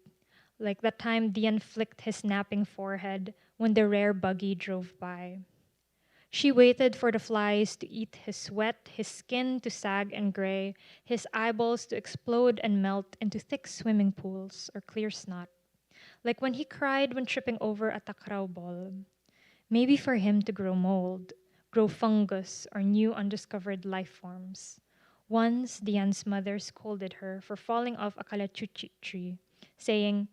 like that time Diane flicked his napping forehead when the rare buggy drove by. She waited for the flies to eat his sweat, his skin to sag and gray, his eyeballs to explode and melt into thick swimming pools or clear snot, like when he cried when tripping over a takraw ball. Maybe for him to grow mold, grow fungus or new undiscovered life forms. Once, Diane's mother scolded her for falling off a kalachuchi tree, saying,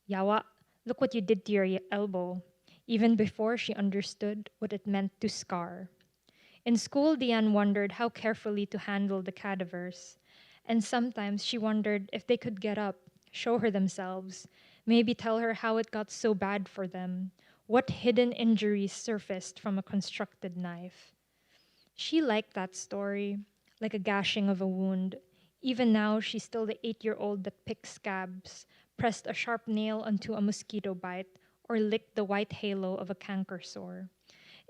"Yawa, look what you did to your elbow," even before she understood what it meant to scar. In school, Diane wondered how carefully to handle the cadavers, and sometimes she wondered if they could get up, show her themselves, maybe tell her how it got so bad for them, what hidden injuries surfaced from a constructed knife. She liked that story, like a gashing of a wound. Even now, she's still the 8-year-old that picked scabs, pressed a sharp nail onto a mosquito bite, or licked the white halo of a canker sore.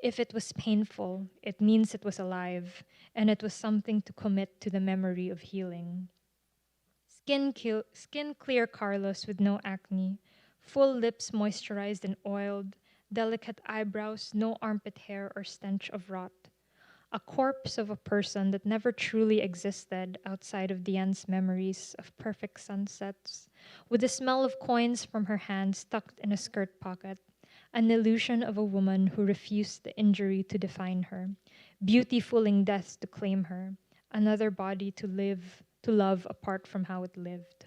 If it was painful, it means it was alive, and it was something to commit to the memory of healing. Skin clear Carlos with no acne, full lips moisturized and oiled, delicate eyebrows, no armpit hair or stench of rot. A corpse of a person that never truly existed outside of Diane's memories of perfect sunsets, with the smell of coins from her hands tucked in a skirt pocket, an illusion of a woman who refused the injury to define her, beauty fooling death to claim her, another body to love apart from how it lived.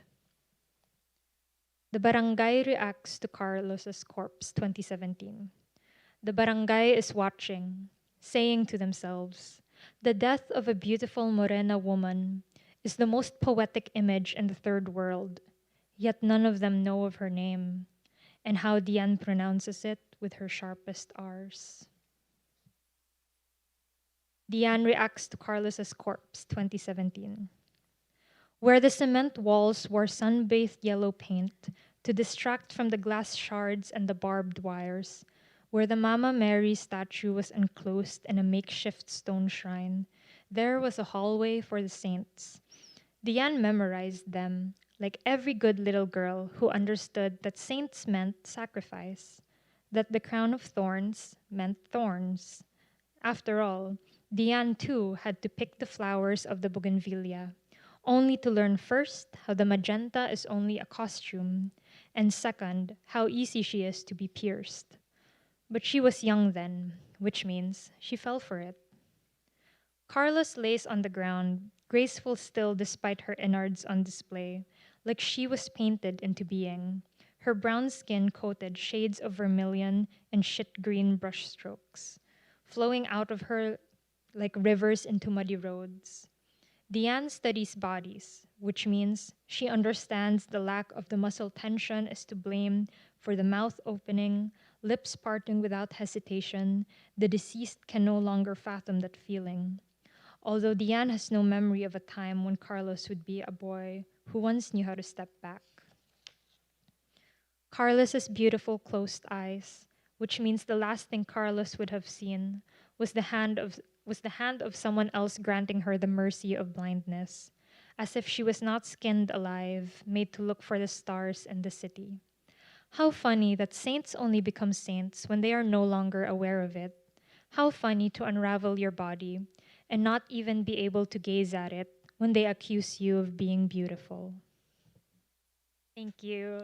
The barangay reacts to Carlos's corpse, 2017. The barangay is watching, saying to themselves, the death of a beautiful Morena woman is the most poetic image in the third world, yet none of them know of her name and how Diane pronounces it with her sharpest R's. Diane reacts to Carlos's corpse, 2017. Where the cement walls wore sun-bathed yellow paint to distract from the glass shards and the barbed wires, where the Mama Mary statue was enclosed in a makeshift stone shrine, there was a hallway for the saints. Diane memorized them, like every good little girl who understood that saints meant sacrifice, that the crown of thorns meant thorns. After all, Diane too had to pick the flowers of the bougainvillea, only to learn first how the magenta is only a costume, and second, how easy she is to be pierced. But she was young then, which means she fell for it. Carlos lays on the ground, graceful still despite her innards on display, like she was painted into being, her brown skin coated shades of vermilion and shit green brush strokes, flowing out of her like rivers into muddy roads. Diane studies bodies, which means she understands the lack of the muscle tension is to blame for the mouth opening, lips parting without hesitation. The deceased can no longer fathom that feeling. Although Diane has no memory of a time when Carlos would be a boy who once knew how to step back. Carlos's beautiful closed eyes, which means the last thing Carlos would have seen was the hand of someone else granting her the mercy of blindness, as if she was not skinned alive, made to look for the stars in the city. How funny that saints only become saints when they are no longer aware of it. How funny to unravel your body and not even be able to gaze at it when they accuse you of being beautiful. Thank you.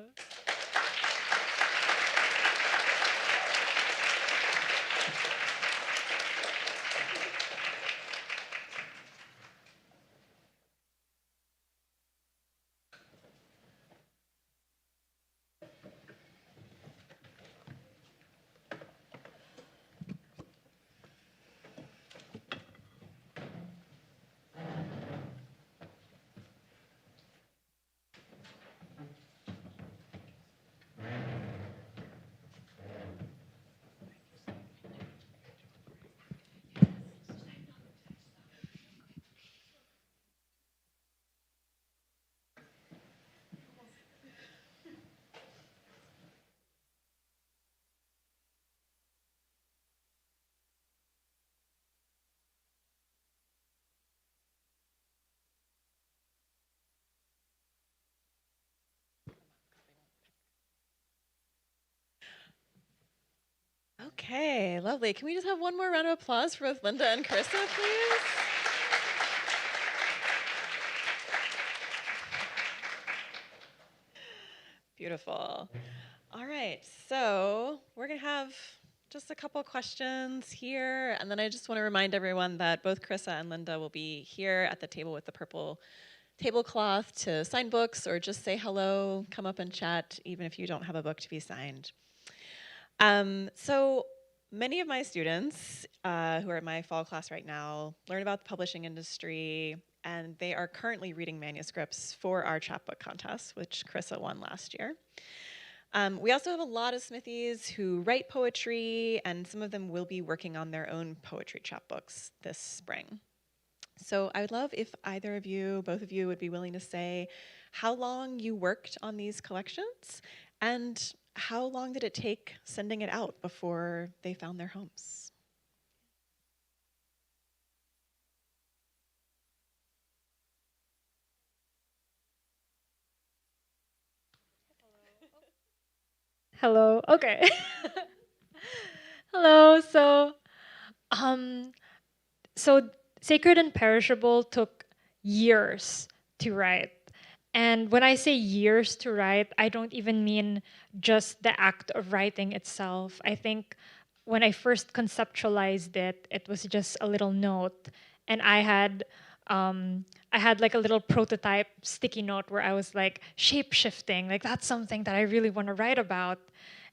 Okay, lovely. Can we just have one more round of applause for both Linda and Carissa, please? Beautiful. All right, so we're going to have just a couple questions here, and then I just want to remind everyone that both Carissa and Linda will be here at the table with the purple tablecloth to sign books or just say hello, come up and chat, even if you don't have a book to be signed. So many of my students who are in my fall class right now learn about the publishing industry, and they are currently reading manuscripts for our chapbook contest, which Carissa won last year. We also have a lot of Smithies who write poetry, and some of them will be working on their own poetry chapbooks this spring. So I would love if either of you, both of you, would be willing to say how long you worked on these collections and how long did it take sending it out before they found their homes? Hello. Okay. Hello. So Sacred and Perishable took years to write. And when I say years to write, I don't even mean just the act of writing itself. I think when I first conceptualized it, it was just a little note, and I had like a little prototype sticky note where I was like shape shifting, like that's something that I really want to write about.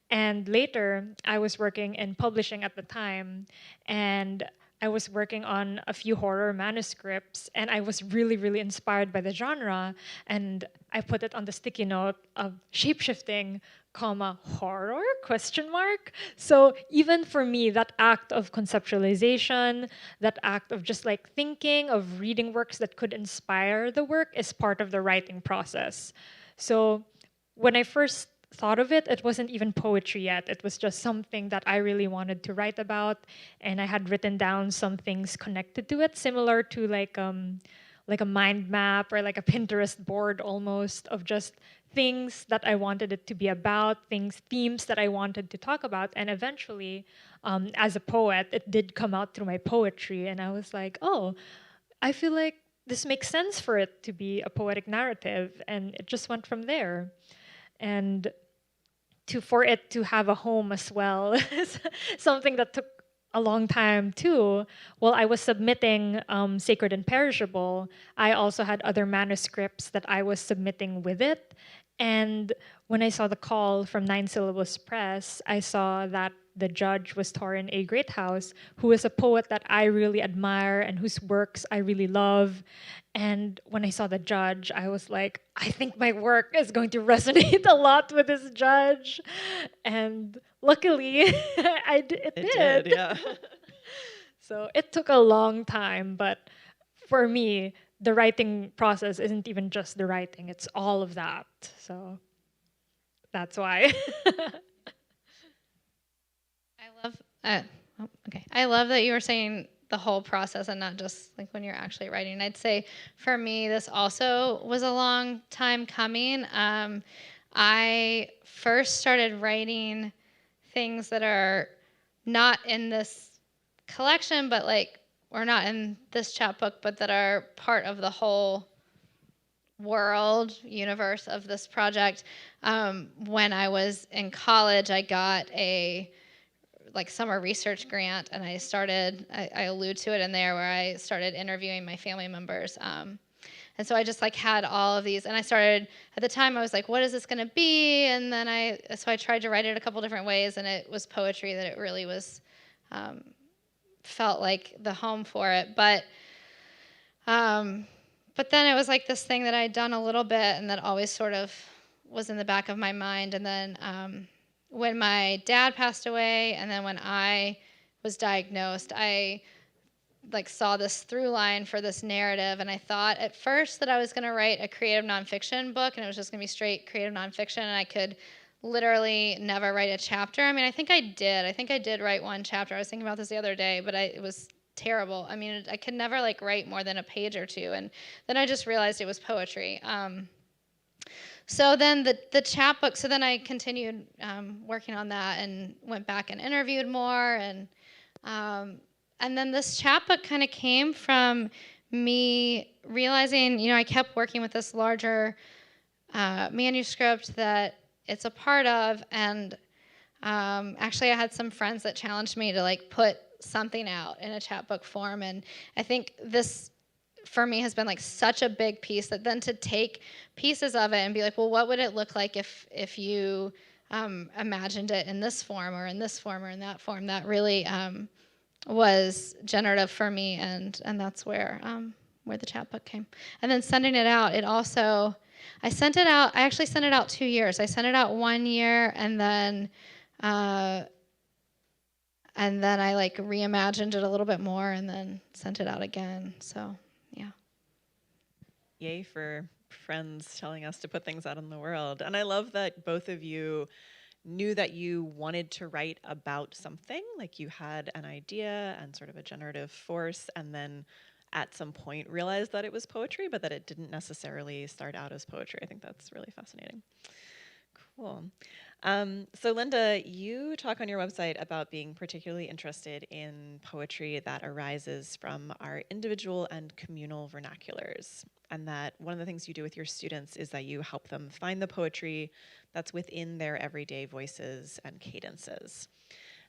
And later, I was working in publishing at the time, and I was working on a few horror manuscripts, and I was really, really inspired by the genre. And I put it on the sticky note of shapeshifting, comma, horror, question mark. So even for me, that act of conceptualization, that act of just like thinking of reading works that could inspire the work is part of the writing process. So when I first thought of it, it wasn't even poetry yet. It was just something that I really wanted to write about, and I had written down some things connected to it, similar to like a mind map or like a Pinterest board almost of just things that I wanted it to be about, themes that I wanted to talk about, and eventually, as a poet, it did come out through my poetry, and I was like, oh, I feel like this makes sense for it to be a poetic narrative, and it just went from there. And for it to have a home as well is something that took a long time too. While I was submitting Sacred and Perishable, I also had other manuscripts that I was submitting with it. And when I saw the call from Nine Syllables Press, I saw that the judge was Torrin A. Greathouse, who is a poet that I really admire and whose works I really love. And when I saw the judge, I was like, I think my work is going to resonate a lot with this judge. And luckily, it did. Yeah. So it took a long time, but for me, the writing process isn't even just the writing, it's all of that. So that's why. I love. Okay. I love that you were saying the whole process and not just like when you're actually writing. I'd say for me, this also was a long time coming. I first started writing things that are not in this collection, but like, or not in this chapbook, but that are part of the whole world universe of this project. When I was in college, I got a like summer research grant, and I allude to it in there where I started interviewing my family members. And so I just like had all of these, and I started at the time I was like, what is this going to be? And then I tried to write it a couple different ways, and it was poetry that it really was, felt like the home for it. But then it was like this thing that I'd done a little bit and that always sort of was in the back of my mind. And then when my dad passed away, and then when I was diagnosed, I like saw this through line for this narrative, and I thought at first that I was going to write a creative nonfiction book, and it was just going to be straight creative nonfiction, and I could literally never write a chapter. I mean, I think I did write one chapter. I was thinking about this the other day, but it was terrible. I mean, I could never like write more than a page or two, and then I just realized it was poetry. So then the chapbook, so then I continued working on that and went back and interviewed more, and then this chapbook kind of came from me realizing, I kept working with this larger manuscript that it's a part of, and actually I had some friends that challenged me to like put something out in a chapbook form, and I think this for me has been like such a big piece that then to take pieces of it and be like, well, what would it look like if you imagined it in this form or in this form or in that form, that really was generative for me, and that's where the chapbook came. And then sending it out, I actually sent it out 2 years. I sent it out 1 year, and then I like reimagined it a little bit more and then sent it out again. So yeah. Yay for friends telling us to put things out in the world. And I love that both of you knew that you wanted to write about something, like you had an idea and sort of a generative force, and then at some point realized that it was poetry, but that it didn't necessarily start out as poetry. I think that's really fascinating. Cool. So, Linda, you talk on your website about being particularly interested in poetry that arises from our individual and communal vernaculars. And that one of the things you do with your students is that you help them find the poetry that's within their everyday voices and cadences.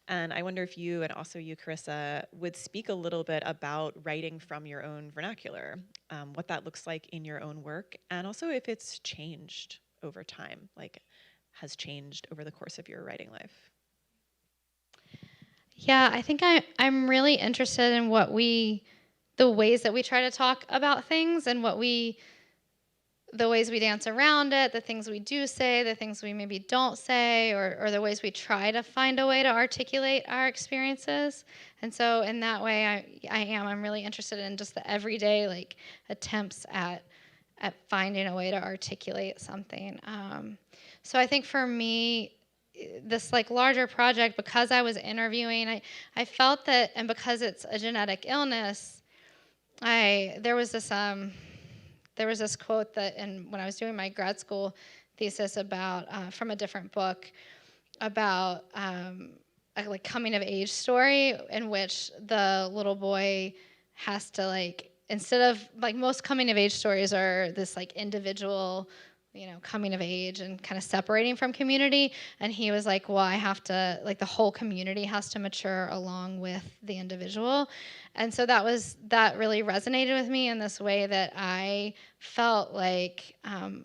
And I wonder if you and also you, Carissa, would speak a little bit about writing from your own vernacular, what that looks like in your own work, and also if it's changed over time, like has changed over the course of your writing life. Yeah, I think I'm really interested in the ways that we try to talk about things and the ways we dance around it, the things we do say, the things we maybe don't say, or the ways we try to find a way to articulate our experiences. And so in that way, I'm really interested in just the everyday like attempts at finding a way to articulate something. So I think for me, this like larger project, because I was interviewing, I felt that, and because it's a genetic illness, there was this quote that when I was doing my grad school thesis about from a different book about a like coming of age story in which the little boy has to like, instead of like most coming of age stories are this like individual, coming of age and kind of separating from community. And he was like, well, I have to, like, the whole community has to mature along with the individual. And so that really resonated with me in this way that I felt like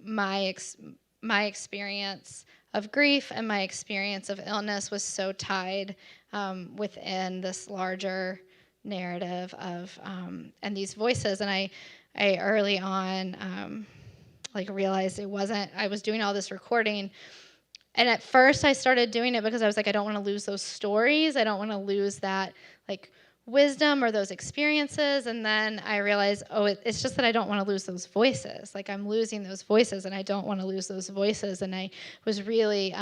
my experience of grief and my experience of illness was so tied within this larger narrative of and these voices. And I early on like realized I was doing all this recording. And at first I started doing it because I was like, I don't want to lose those stories. I don't want to lose that like wisdom or those experiences. And then I realized, it's just that I don't want to lose those voices. Like I'm losing those voices and I don't want to lose those voices. And I was really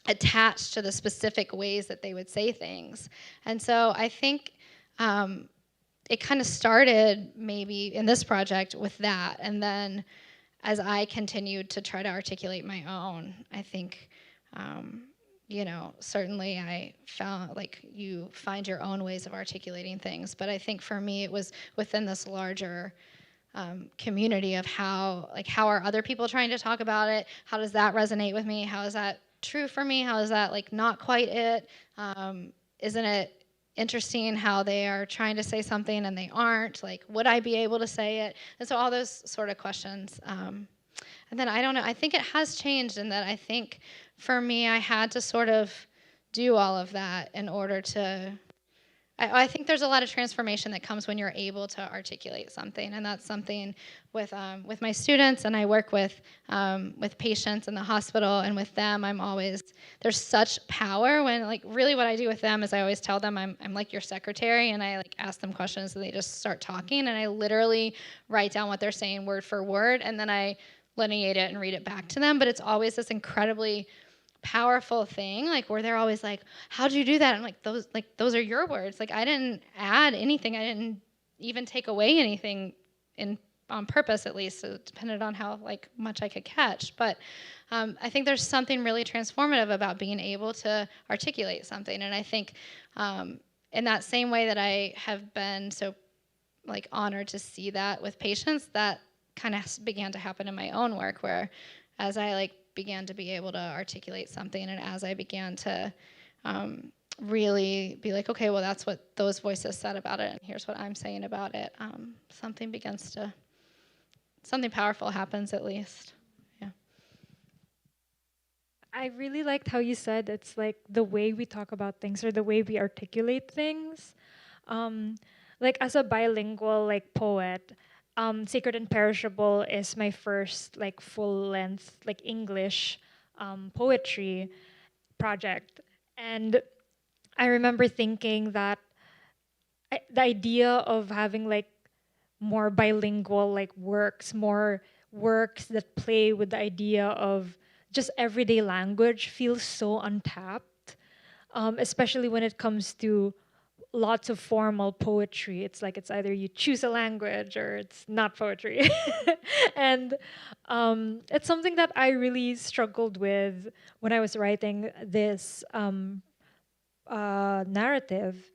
attached to the specific ways that they would say things. And so I think it kind of started maybe in this project with that. And then as I continued to try to articulate my own, I think, certainly I found like you find your own ways of articulating things. But I think for me, it was within this larger community of how are other people trying to talk about it? How does that resonate with me? How is that true for me? How is that like not quite it? Isn't it interesting how they are trying to say something and they aren't? Like, would I be able to say it? And so all those sort of questions. And then I don't know, I think it has changed in that I think for me, I had to sort of do all of that in order to, I think there's a lot of transformation that comes when you're able to articulate something, and that's something with my students, and I work with patients in the hospital, and with them, there's such power when, like, really what I do with them is I always tell them I'm like your secretary, and I like ask them questions, and they just start talking, and I literally write down what they're saying word for word, and then I lineate it and read it back to them, but it's always this incredibly powerful thing, like where they're always like, how'd you do that? I'm like, those are your words. Like I didn't add anything. I didn't even take away anything on purpose, at least. So it depended on how like much I could catch. But I think there's something really transformative about being able to articulate something. And I think in that same way that I have been so like honored to see that with patients, that kind of began to happen in my own work, where as I like began to be able to articulate something, and as I began to really be like, okay, well, that's what those voices said about it, and here's what I'm saying about it, something powerful happens, at least. Yeah. I really liked how you said it's like the way we talk about things or the way we articulate things. Like as a bilingual like poet, Sacred and Perishable is my first like full length like English poetry project, and I remember thinking that the idea of having like more bilingual like more works that play with the idea of just everyday language feels so untapped, especially when it comes to lots of formal poetry. It's like it's either you choose a language or it's not poetry. And it's something that I really struggled with when I was writing this narrative,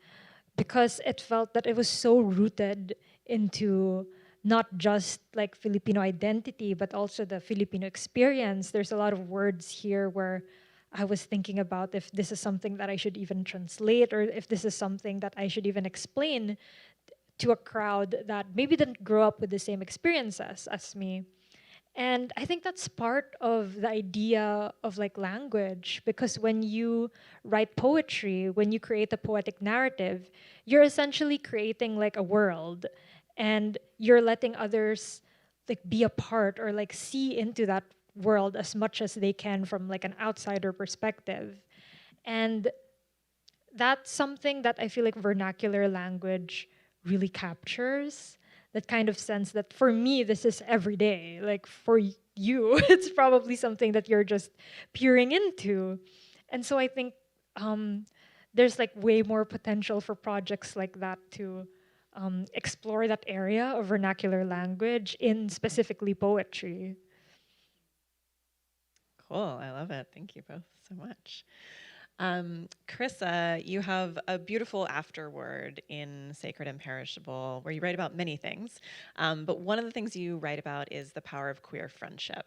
because it felt that it was so rooted into not just like Filipino identity, but also the Filipino experience. There's a lot of words here where I was thinking about if this is something that I should even translate, or if this is something that I should even explain to a crowd that maybe didn't grow up with the same experiences as me. And I think that's part of the idea of like language, because when you write poetry, when you create a poetic narrative, you're essentially creating like a world, and you're letting others like be a part or like see into that world as much as they can from like an outsider perspective. And that's something that I feel like vernacular language really captures. That kind of sense that for me, this is every day. Like for you, it's probably something that you're just peering into. And so I think there's like way more potential for projects like that to explore that area of vernacular language in specifically poetry. Cool. I love it. Thank you both so much. Carissa, you have a beautiful afterword in Sacred and Perishable where you write about many things. But one of the things you write about is the power of queer friendship.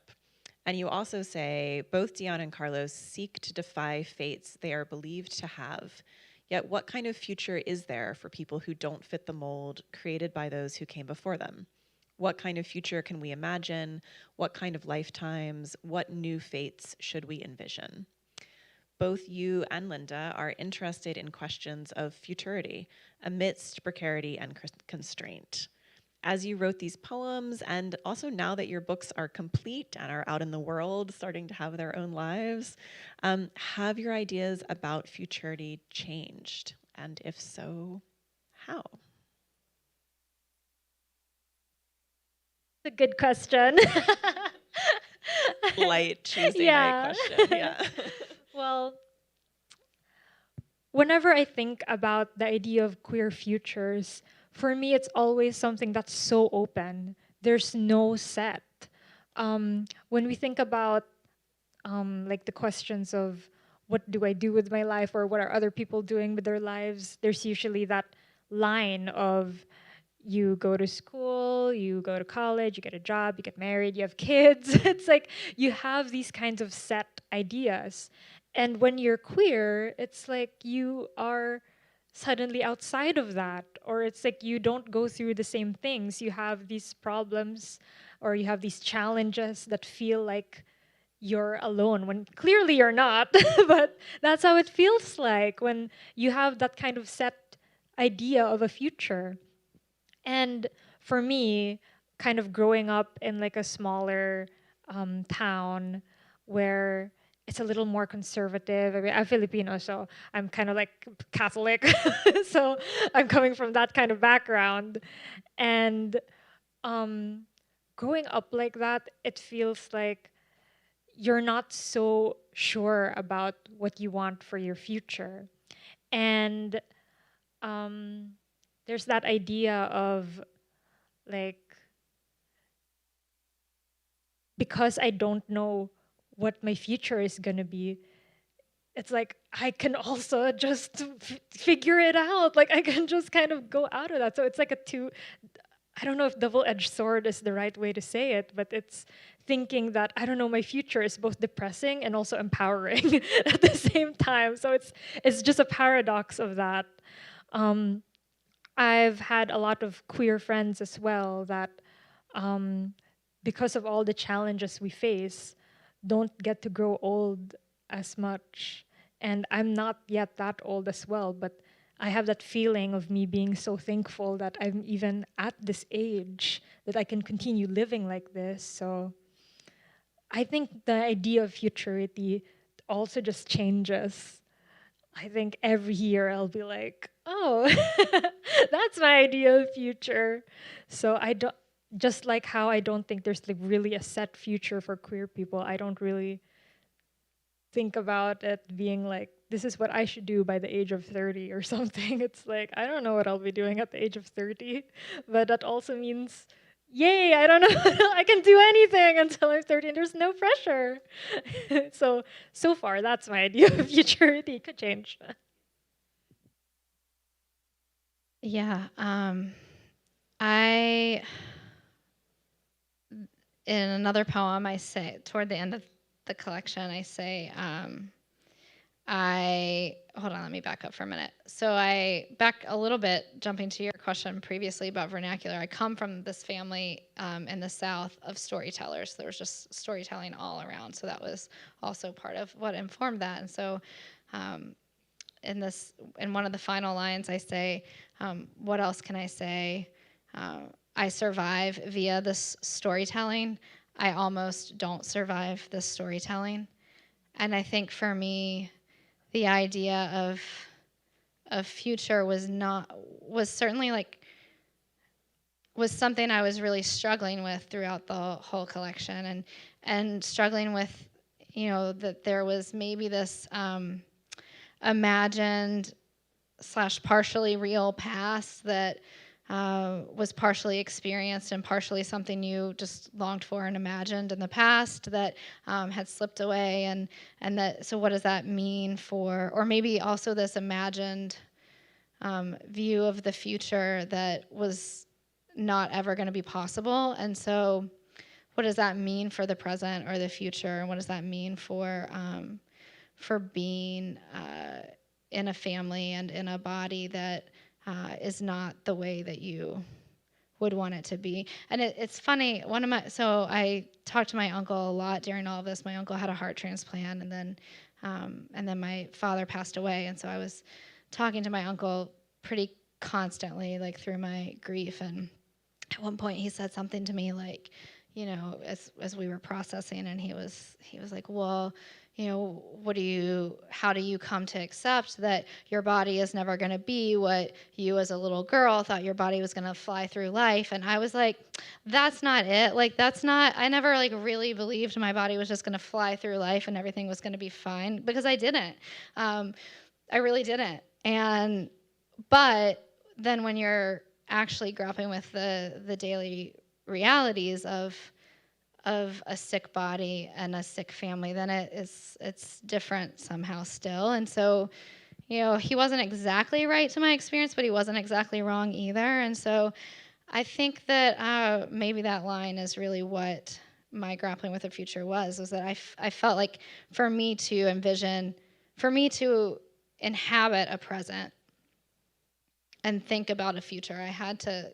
And you also say both Dion and Carlos seek to defy fates they are believed to have. Yet what kind of future is there for people who don't fit the mold created by those who came before them? What kind of future can we imagine? What kind of lifetimes? What new fates should we envision? Both you and Linda are interested in questions of futurity amidst precarity and constraint. As you wrote these poems, and also now that your books are complete and are out in the world, starting to have their own lives, have your ideas about futurity changed? And if so, how? A good question. Light Tuesday Yeah. night question, yeah. Well, whenever I think about the idea of queer futures, for me, it's always something that's so open. There's no set. When we think about like the questions of what do I do with my life, or what are other people doing with their lives, there's usually that line of you go to school, you go to college, you get a job, you get married, you have kids. It's like you have these kinds of set ideas. And when you're queer, it's like you are suddenly outside of that, or it's like you don't go through the same things. You have these problems, or you have these challenges that feel like you're alone when clearly you're not. But that's how it feels like when you have that kind of set idea of a future. And for me, kind of growing up in like a smaller town where it's a little more conservative. I mean, I'm Filipino, so I'm kind of like Catholic. So I'm coming from that kind of background. And growing up like that, it feels like you're not so sure about what you want for your future. And there's that idea of like, because I don't know what my future is going to be, it's like I can also just figure it out. Like I can just kind of go out of that. So it's like a two, I don't know if double-edged sword is the right way to say it, but it's thinking that I don't know, my future is both depressing and also empowering at the same time. So it's just a paradox of that. I've had a lot of queer friends as well that because of all the challenges we face, don't get to grow old as much. And I'm not yet that old as well, but I have that feeling of me being so thankful that I'm even at this age, that I can continue living like this. So I think the idea of futurity also just changes. I think every year I'll be like, oh, that's my idea of future. So I don't, just like how I don't think there's like really a set future for queer people, I don't really think about it being like this is what I should do by the age of 30 or something. It's like, I don't know what I'll be doing at the age of 30, but that also means, yay, I don't know, I can do anything until I'm 30 and there's no pressure. So far, that's my idea of futurity. It could change. Yeah, I in another poem I say toward the end of the collection I say I hold on, let me back up for a minute. So I back a little bit, jumping to your question previously about vernacular. I come from this family in the South of storytellers. There was just storytelling all around, so that was also part of what informed that. And so in one of the final lines, I say, what else can I say? I survive via this storytelling. I almost don't survive this storytelling. And I think for me, the idea of future was certainly was something I was really struggling with throughout the whole collection, and struggling with, that there was maybe this imagined / partially real past that was partially experienced and partially something you just longed for and imagined in the past that had slipped away, and that, so what does that mean for, or maybe also this imagined view of the future that was not ever going to be possible. And so what does that mean for the present or the future, and what does that mean for being in a family and in a body that is not the way that you would want it to be. And it's funny, so I talked to my uncle a lot during all of this. My uncle had a heart transplant, and then my father passed away, and so I was talking to my uncle pretty constantly, like through my grief. And at one point he said something to me like, as we were processing, and he was like, well, how do you come to accept that your body is never going to be what you as a little girl thought your body was going to fly through life? And I was like, that's not it. Like, I never like really believed my body was just going to fly through life and everything was going to be fine, because I didn't. I really didn't. But then when you're actually grappling with the daily realities of a sick body and a sick family, then it's different somehow still. And so, he wasn't exactly right to my experience, but he wasn't exactly wrong either. And so I think that maybe that line is really what my grappling with the future was that I felt like for me to inhabit a present and think about a future, I had to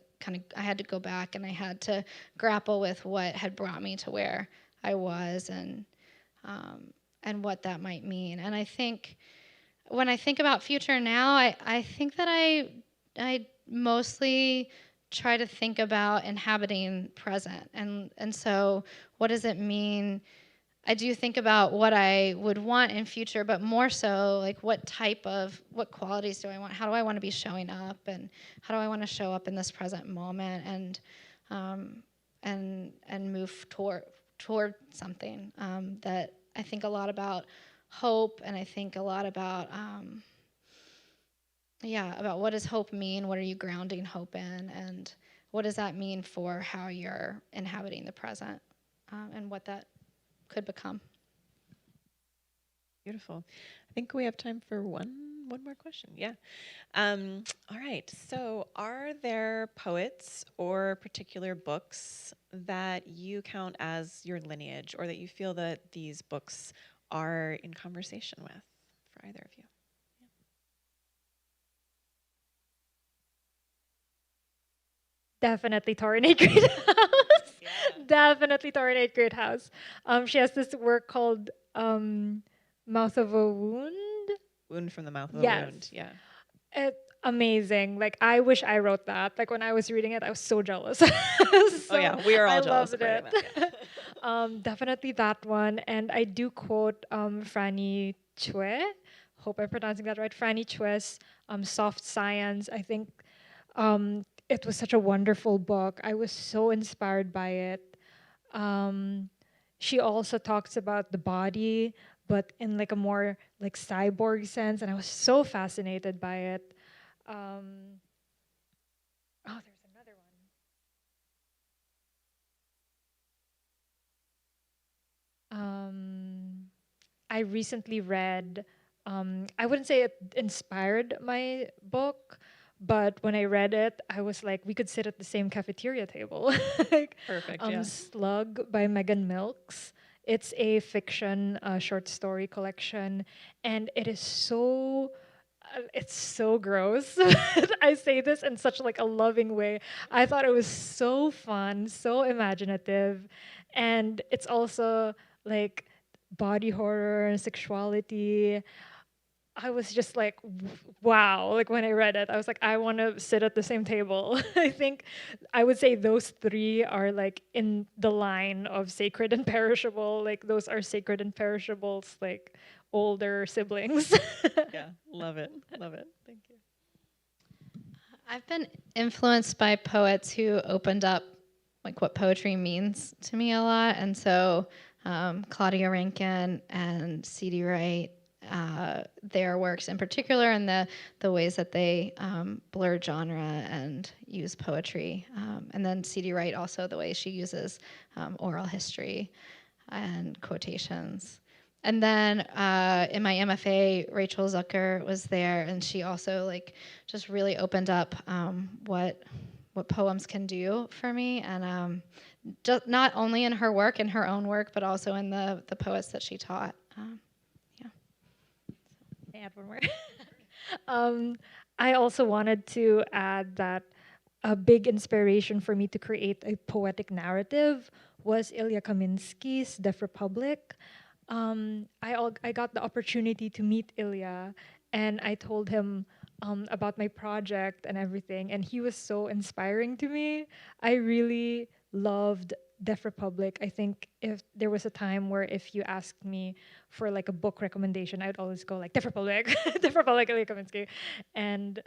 go back, and I had to grapple with what had brought me to where I was, and what that might mean. And I think when I think about future now, I think that I mostly try to think about inhabiting present. And so what does it mean? I do think about what I would want in future, but more so like what qualities do I want? How do I want to be showing up, and how do I want to show up in this present moment, and move toward something that I think a lot about hope, and I think a lot about about what does hope mean? What are you grounding hope in, and what does that mean for how you're inhabiting the present, and what that could become. Beautiful. I think we have time for one more question. Yeah. All right. So are there poets or particular books that you count as your lineage, or that you feel that these books are in conversation with for either of you? Definitely Torinate Greathouse. Yeah. Definitely Torinate Greathouse. She has this work called Mouth of a Wound. Wound from the Mouth of a Wound. Yeah. It's amazing. Like, I wish I wrote that. Like, when I was reading it, I was so jealous. So oh yeah, we are all jealous of it. That, yeah. Definitely that one. And I do quote Franny Chue. Hope I'm pronouncing that right. Franny Chue's Soft Science. I think it was such a wonderful book. I was so inspired by it. She also talks about the body, but in like a more like cyborg sense, and I was so fascinated by it. Oh, there's another one. I recently read, I wouldn't say it inspired my book, but when I read it, I was like, we could sit at the same cafeteria table. Like, Perfect, yeah. Slug by Megan Milks. It's a fiction short story collection, and it is so it's so gross. I say this in such like a loving way. I thought it was so fun, so imaginative, and it's also like body horror and sexuality. I was just like, wow. Like when I read it, I was like, I want to sit at the same table. I think I would say those three are like in the line of sacred and perishable. Like those are sacred and perishables, like older siblings. Yeah, love it. Love it. Thank you. I've been influenced by poets who opened up like what poetry means to me a lot, and so Claudia Rankine and C.D. Wright, their works in particular, and the ways that they blur genre and use poetry, and then C.D. Wright also the way she uses oral history and quotations. And then in my MFA, Rachel Zucker was there, and she also like just really opened up what poems can do for me, and just not only in her work, in her own work, but also in the poets that she taught. Yeah. May I add one more? I also wanted to add that a big inspiration for me to create a poetic narrative was Ilya Kaminsky's Deaf Republic. I got the opportunity to meet Ilya, and I told him about my project and everything, and he was so inspiring to me. I really loved Deaf Republic. I think if there was a time where if you asked me for like a book recommendation, I would always go like Deaf Republic, Deaf Republic, Ilya Kaminsky, and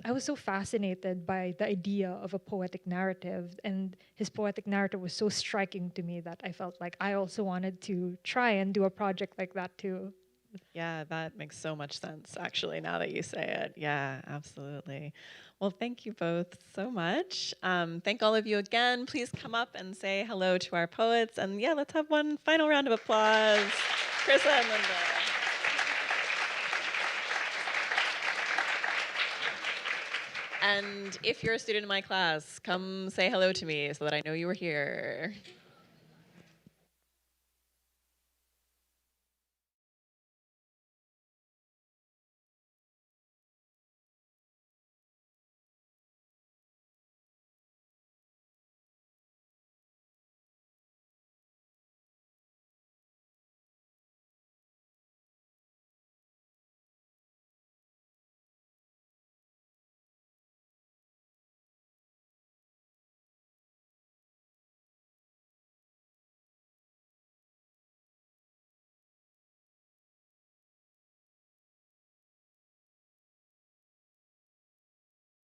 I was so fascinated by the idea of a poetic narrative, and his poetic narrative was so striking to me that I felt like I also wanted to try and do a project like that too. Yeah, that makes so much sense, actually, now that you say it. Yeah, absolutely. Well, thank you both so much. Thank all of you again. Please come up and say hello to our poets. And yeah, let's have one final round of applause. Carissa and Linda. And if you're a student in my class, come say hello to me so that I know you were here.